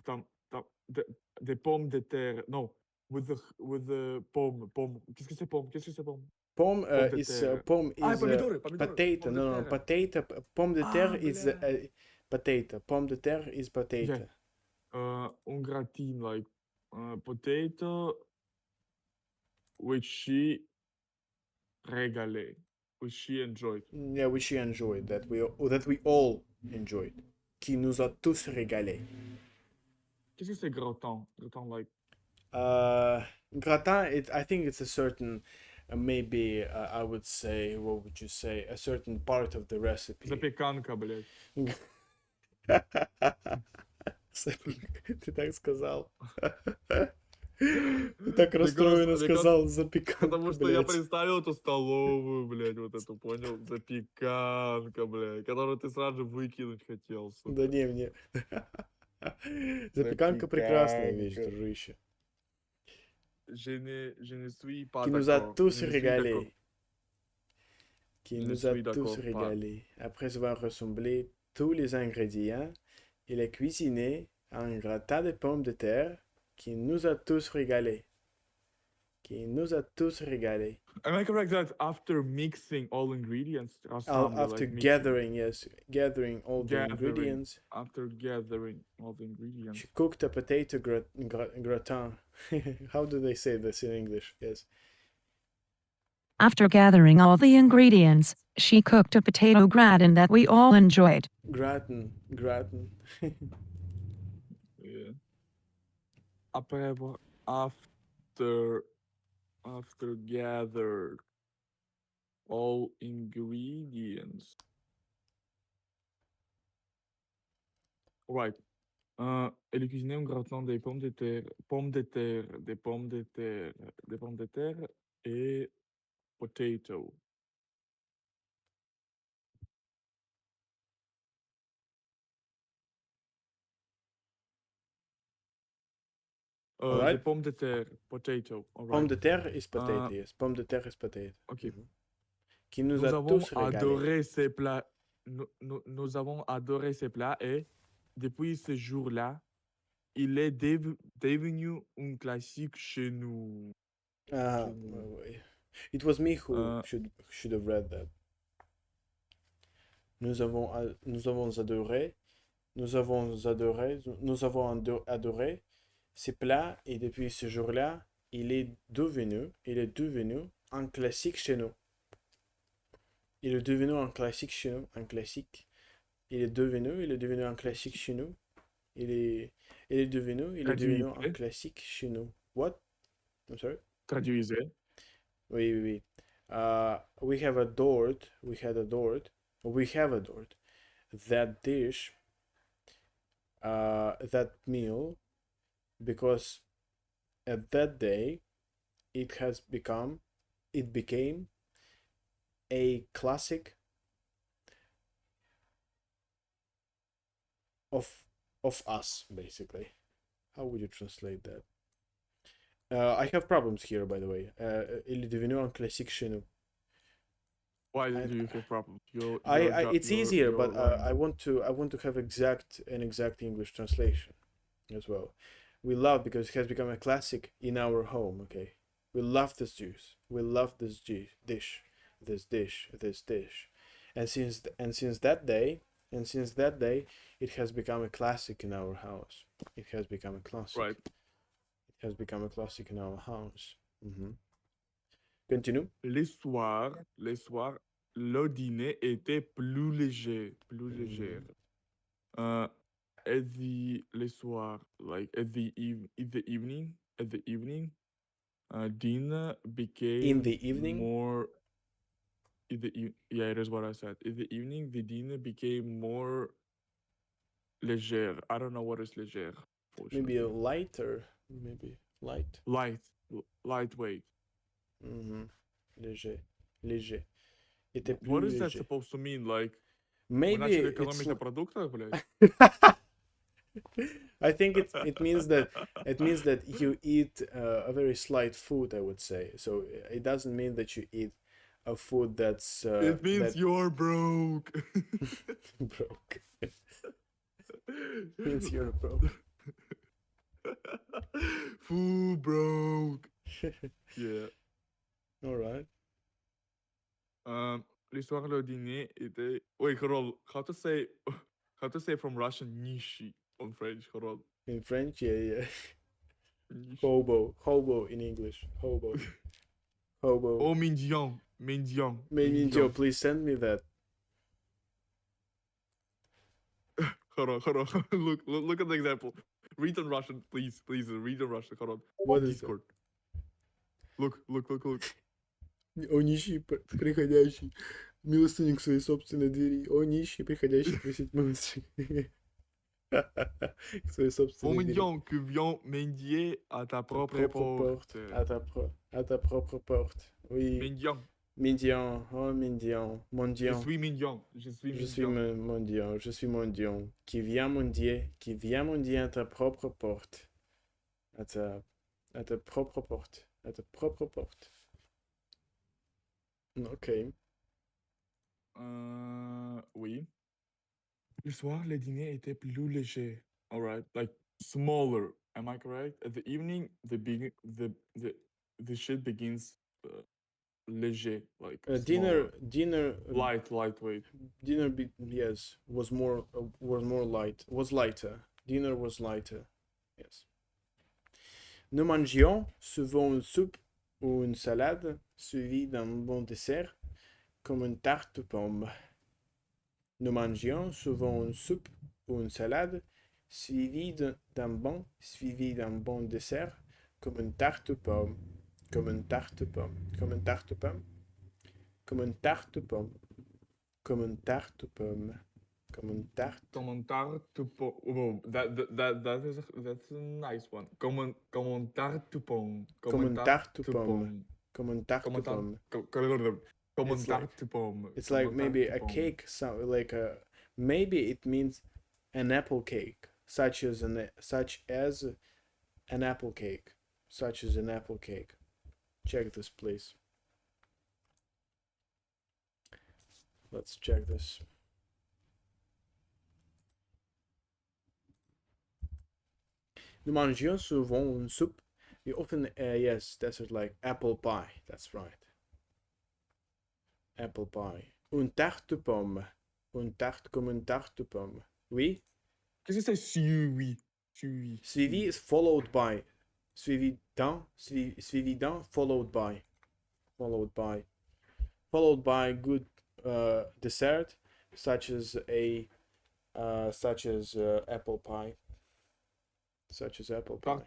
там, des pommes de terre. No, with the pomme. Qu'est-ce que c'est pomme? Qu'est-ce que c'est pomme? Pomme Pomme de is terre. pomme Ah, is pomidorы, potato. pomme de No, no, terre. potato. Pomme de terre Ah, is бля. potato. Pomme de terre is potato. On gratine like potato, which she régalé, which she enjoyed. Yeah, we she enjoyed that we all enjoyed. Qui nous a tous régalé. Qu'est-ce que c'est gratin? Gratin like Gratin, I think it's a certain, maybe I would say, what would you say, a certain part of the recipe. запеканка, блядь. Ты так сказал. Ты так расстроенно сказал запеканка, Потому что я блядь. представил эту столовую, блядь, вот эту, понял? Запеканка, блядь, которую ты сразу же выкинуть хотел, сука. Да не, мне... Запеканка прекрасная вещь, Запеканка. дружище. Je ne suis pas Qui nous a d'accord. tous Je ne suis d'accord. régalés. Qui Je ne nous a suis tous d'accord pas. régalés. Après avoir rassemblé tous les ingrédients, il a cuisiné un gratin de pommes de terre qui nous a tous régalés. Qui nous a tous régalés. Am I correct that after mixing all ingredients, rassemble, After like mixing, gathering, yes, gathering all the gathering, ingredients, after gathering all the ingredients, she cooked a potato gratin. How do they say this in English? Yes. After gathering all the ingredients, she cooked a potato gratin that we all enjoyed. Gratin. yeah. Après avoir, after gathered all ingredients. Right. Elle a cuisiné un gratin des pommes de terre, et potato. Des Alright. pommes de terre, potato. All Pomme right. de terre is potato, yes. Pomme de terre is potato. Ok. Qui nous Nous a avons tous régalés. adoré ces plats. Nous avons adoré ces plats et depuis ce jour-là, il est devenu un classique chez nous. Ah, Chez nous. it was me who should have read that. Nous avons adoré ces plats et depuis ce jour-là, il est devenu un classique chez nous. Il est devenu un classique chez nous, un classique. Il est devenu un classique chez nous. Il est devenu un classique chez nous. What? I'm sorry? Traduisez. Oui. We have adored that dish, that meal, because at that day it became a classic of us, basically. How would you translate that? I have problems here, by the way. Il est devenu un classique chez nous. Why do you have problems? It's easier, but I want to have an exact English translation as well. We love because it has become a classic in our home. Okay, we love this juice. We love this dish, and since that day, it has become a classic in our house. It has become a classic. Right. It has become a classic in our house. Continue. Les soirs, le dîner était plus léger, plus légère. Uh, le soir, like at the evening, dinner became In the evening? more. Yeah, it is what I said. In the evening, the dinner became more léger. I don't know what is léger. Maybe Fortunately, lighter. Maybe light. lightweight. Léger. Léger. Était plus What is that léger. supposed to mean? Like, we Maybe начали it's экономить на продуктах, блядь? I think it means that you eat a very slight food, I would say. So it doesn't mean that you eat a food that's It means that you're broke. broke. Means you're broke. Food broke. Yeah. All right. L'histoire le dîner était. Wait, Carol, how to say from Russian nishi on French, Carol? In French, yeah. Nishi. Hobo in English. Hobo. Oh, mendiant. Joe, please send me that. Hold on. Look at the example. Read in Russian, please. Read in Russian. Hold on. What is it? Discord. Look. О нищий, приходящий, милостыник своей собственной двери. О нищий, приходящий просить милости. К своей Oh, собственной двери. mendiant, que vient mendier à ta propre porte. À ta propre porte. Oui. Mendiant. Mendiant. Oh, mendiant. Je Mendiant. suis mendiant. Je suis Je suis mendiant. mendiant. Je suis mendiant. Qui vient mendier à ta propre porte. À ta propre porte. À ta propre porte. Ok. Oui. Le soir, le dîner était plus léger. Alright, like smaller. Am I correct? At the evening, the shit begins léger, like Dinner. lightweight. Dinner, yes, was more light. Was lighter. Dinner was lighter. Yes. Nous mangions souvent une soupe ou une salade, suivie d'un bon dessert, comme une tarte aux pommes. Nous mangions souvent une soupe ou une salade, suivie d'un bon dessert, comme une tarte aux pommes. Comme une tarte aux pommes. Comme une tarte aux pommes. Comme une tarte aux pommes. Comme une tarte aux pommes. Comme une tarte. Commentaar to oh, that's a nice one. Commentaar to pong. Comme une tarte aux pommes. Comme une tarte aux pommes. Commentaar to pong. It's like maybe a cake, maybe it means an apple cake, such as an apple cake, such as an apple cake. Check this, please. Let's check this. Nous mangions souvent une soupe. We often, yes, that's it, like apple pie. That's right. Apple pie. Une tarte aux pommes. Une tarte comme une tarte aux pommes. Oui. Qu'est-ce que c'est suivi? Suivi is followed by. Suivi d'un, followed by. Followed by good dessert, such as apple pie. Such as apple pie.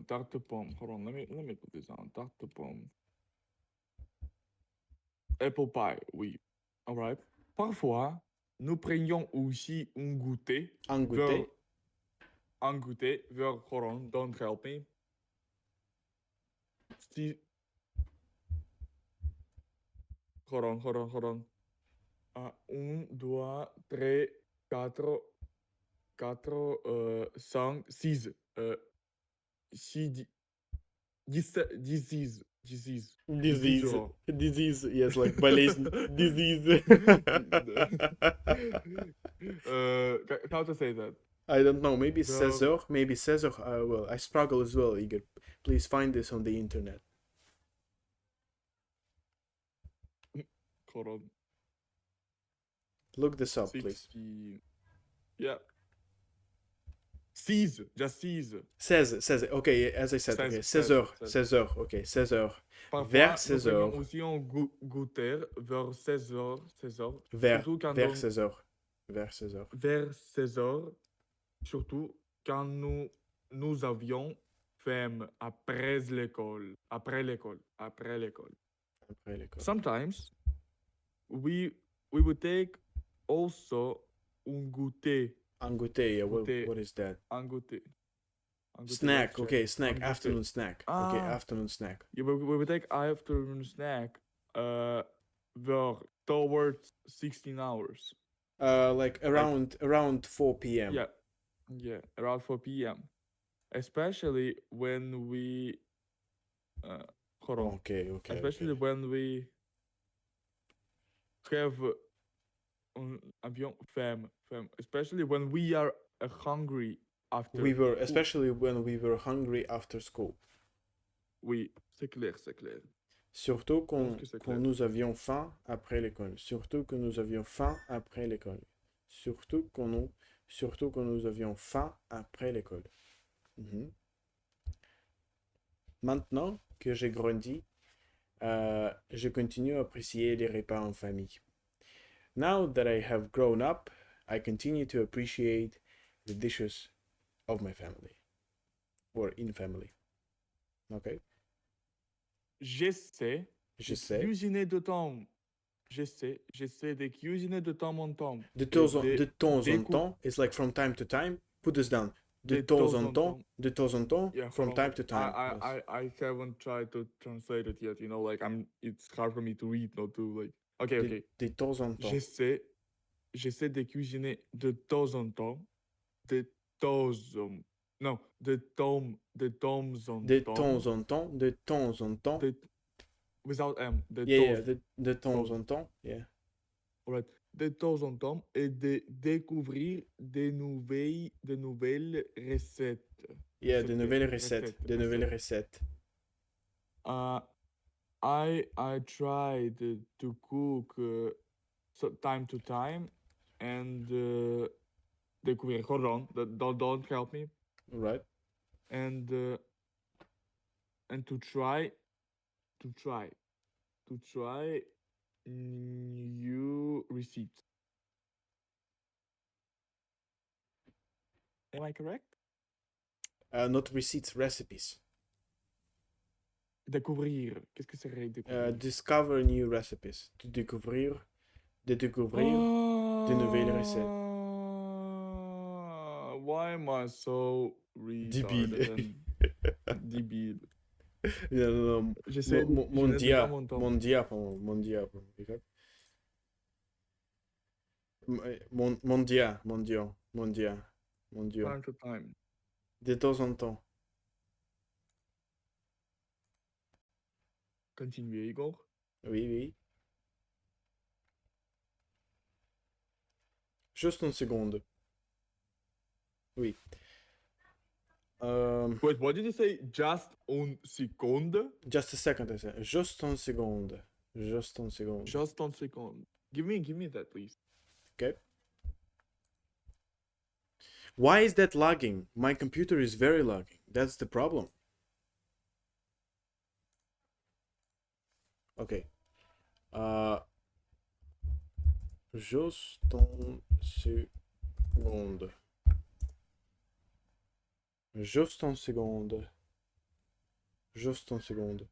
Tarte pomme. Hold on, let me put this on. Tarte pomme. Apple pie, oui. Alright. Parfois, nous prenions aussi un goûter. Un goûter. Un goûter. Hold on, don't help me. Hold on. 1, 2, 3, 4, 5, 6. 10. Disease, yes, like болезнь. Disease. How to say that? I don't know. Maybe No. Cesar. Maybe Cesar. Well, I struggle as well, Igor. Please find this on the internet. Hold on. Look this up, 60. please. Yeah. Seize, just seize. 16, ok, as I said, ok, 16, 16 heures, 16. 16 heures, ok, 16 heures. Parfois, Vers nous 16 prenons heures. aussi un goûter vers 16 heures, 16 heures. Vers, Surtout quand vers on- 16 heures. Vers 16 heures. vers 16 heures, surtout quand nous avions faim après l'école. Après l'école. Après l'école. Après l'école. Sometimes we would take also un goûter. Un goûter, yeah, Goûter. what is that? Un goûter. Un goûter, Snack, let's okay, check. snack, Un goûter. afternoon snack. Okay, Ah. afternoon snack. Yeah, we would take afternoon snack vers towards 16 hours. Like around 4 p.m. Yeah, around 4 p.m. Especially when we hold on. Okay. Especially when we have un avion faim. Especially when we are hungry after. Especially when we were hungry after school. Oui, c'est clair. Surtout pense que c'est quand clair. nous avions faim après l'école. Surtout que nous avions faim après l'école. Surtout que nous avions faim après l'école. Mhm. Maintenant que j'ai grandi, je continue à apprécier les repas en famille. Now that I have grown up, I continue to appreciate the dishes of my family. Or in family. Ok? J'essaie J'essaie. cuisiner de temps. J'essaie de cuisiner de temps en temps. De temps en décou- temps, it's like from time to time. Put this down. De De temps temps en en temps, temps. de temps en temps, Yeah, from hold time on. to time. Yes. I haven't tried to translate it yet. You know, like it's hard for me to read, not to like. Okay. De temps en temps. J'essaie de cuisiner de temps en temps. De temps en temps. De temps en temps. Without M. De Yeah, temps. de temps en temps. Yeah. Alright. De temps en temps et de découvrir de nouvelles recettes. Yeah, de nouvelles Recettes. recettes. De nouvelles recettes. I tried to cook time to time and découvrir. Hold on, don't help me. Right. And to try new receipts. Am I correct? Not receipts, recipes. Découvrir. Qu'est-ce que c'est découvrir? Discover new recipes. De découvrir de nouvelles recettes. Why am I so Débile. retarded and débile? Non. J'essaie de Mon dia. temps en temps. Mon dia. Okay? Mon dia. Time to time. De temps en temps. Continuez, Igor. Oui. Juste une seconde. Oui. Wait, what did you say? Just un seconde? Just a second, I said. Juste une seconde. Just un second. Give me that, please. Okay. Why is that lagging? My computer is very lagging. That's the problem. Okay. Juste une seconde. Juste une seconde. Juste une seconde.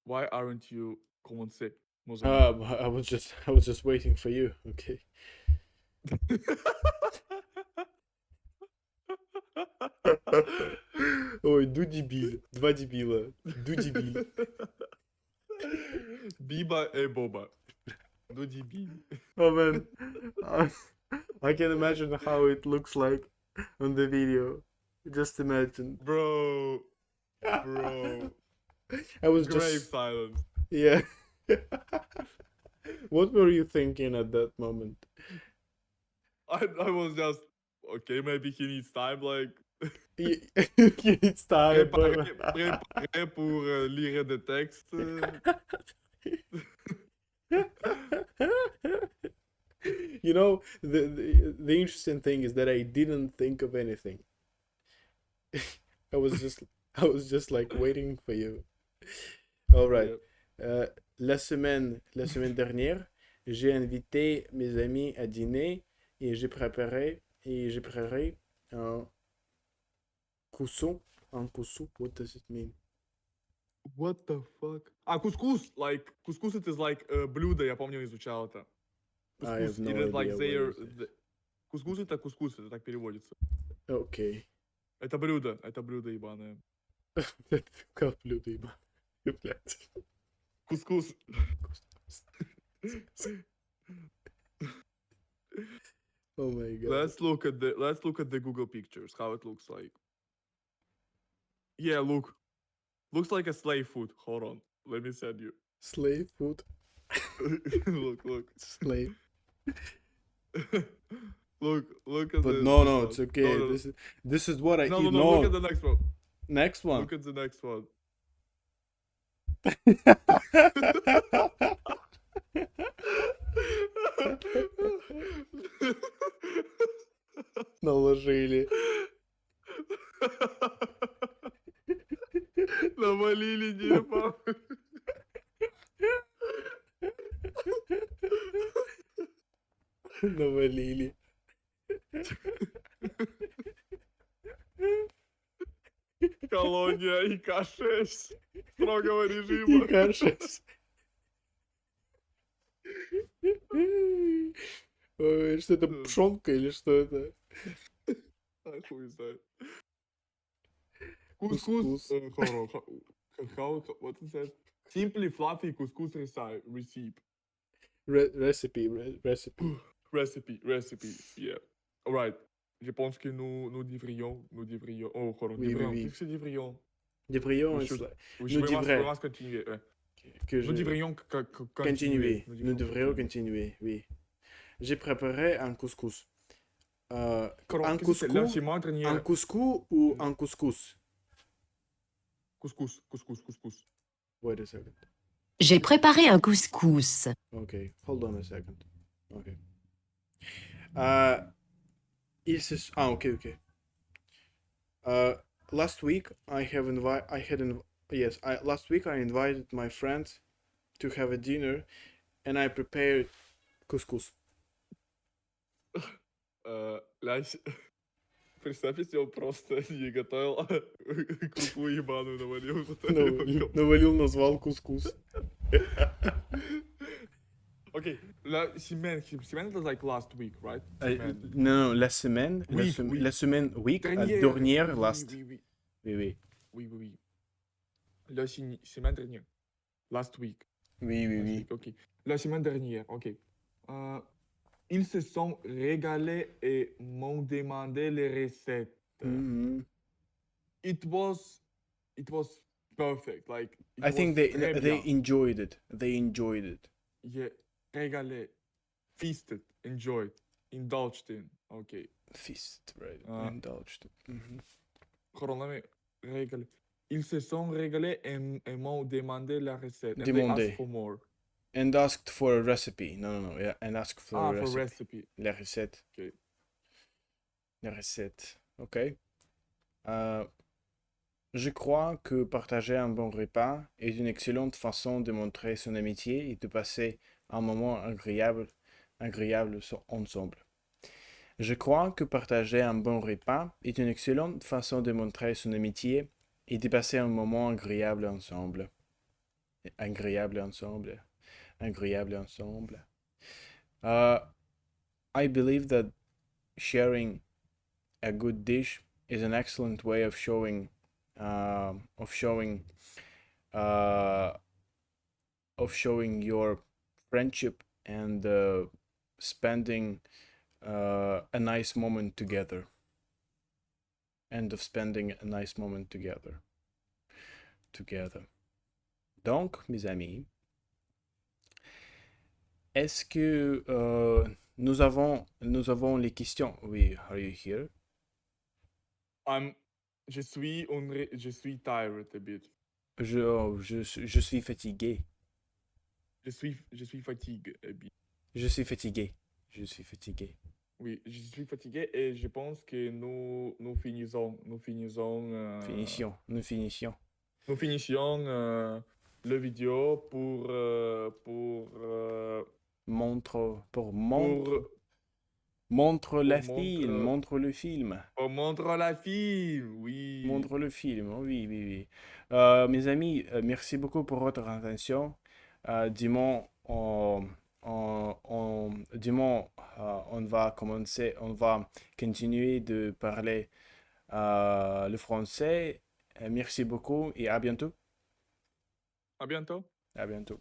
Why aren't you commencé, Mozart? I was just waiting for you. Okay. Ой, ду дебиль. Два дебила. Ду дебиль. Biba et Boba. No DB. Oh man, I can imagine how it looks like on the video. Just imagine. Bro. Bro. I was Grave just, silence. yeah. What were you thinking at that moment? I was just okay, maybe he needs time, like It's time, but préparé pour lire des textes. you know, the interesting thing is that I didn't think of anything. I was just like waiting for you. All right. Yeah. La semaine dernière, j'ai invité mes amis à dîner et j'ai préparé un couscous. Un couscous. What does it mean? What the fuck? Couscous. Like, couscous it is like блюдо, я помню, изучал это. I have Couscous. no It is like idea what their... is this. Кускус это кускус, это так переводится. Okay. Это блюдо ебаное. Как блюдо, ебаное, блядь. Кускус. Oh my god. Let's look at the Google pictures, how it looks like. Yeah, look. Looks like a slave food. Hold on. Let me send you. Slave food. Look. Slave. Look at But this. no, this no, one. it's okay. No, no, This is what I no, eat. no, No, look at the next one. next one. Look at the next one. Наложили. Навалили небо. Навалили. Колония ИК-6 строгого режима. Икашес. Ой, что это, Да. пшенка или что это? А хуй знает. Кускус. Hold on. What is that? Simply fluffy couscous recipe. Recipe. Recipe, yeah. Alright. Japonski nous divrions. Oh, hold on. Oui, Divrions. oui. Qu'est-ce que c'est divrions? Des brillants, Monsieur- it's like- Oui, Nous je vais divrais. vraiment continuer. Ouais. que Nous je... devrions Continuer. Nous Nous devrions continuer, oui. J'ai préparé un couscous. Un couscous, Là, c'est moi, dernier. un couscous ou un couscous? Couscous. Wait a second. J'ai préparé un couscous. Okay, hold on a second. Okay. Okay. Last week last week I invited my friends to have a dinner, and I prepared couscous. Là, представь, если он просто не готовил, а крупу ебаную навалил. Навалил, назвал кускус. Okay, semaine это like last week, right? Non, la semaine. Week. La semaine, week, dernière, last. Oui. Oui. La semaine dernière. Last week. Oui. Ok. La semaine dernière, ok. Ils se sont régalés et m'ont demandé les recettes. Mhm. It was perfect. Like it I think was they très bien. enjoyed it. They enjoyed it. Yeah, régalé, feasted, enjoyed, indulged in. Okay. Feast, right? Indulged. Mhm. Hold on, let me régalé. Ils se sont régalés et m'ont demandé la recette. And they Demandé. asked for more. And asked for a recipe. No. Yeah, and asked for a For recipe. recipe. La recette. Ok. La recette. Ok. Je crois que partager un bon repas est une excellente façon de montrer son amitié et de passer un moment agréable ensemble. Je crois que partager un bon repas est une excellente façon de montrer son amitié et de passer un moment agréable ensemble. I believe that sharing a good dish is an excellent way of showing your friendship and spending a nice moment together. And of spending a nice moment together. Donc, mes amis, est-ce que nous avons les questions? Oui, are you here? Je suis tired a bit. Je suis fatigué. Je suis fatigué a bit. Je suis fatigué. Je suis fatigué. Oui, je suis fatigué et je pense que nous finissons Nous finissions. le vidéo pour Montre le film. montre la film, oui. Montre le film, oui, oui, oui. Mes amis, merci beaucoup pour votre attention. Dimanche, on va continuer de parler le français. Merci beaucoup et à bientôt. À bientôt. À bientôt.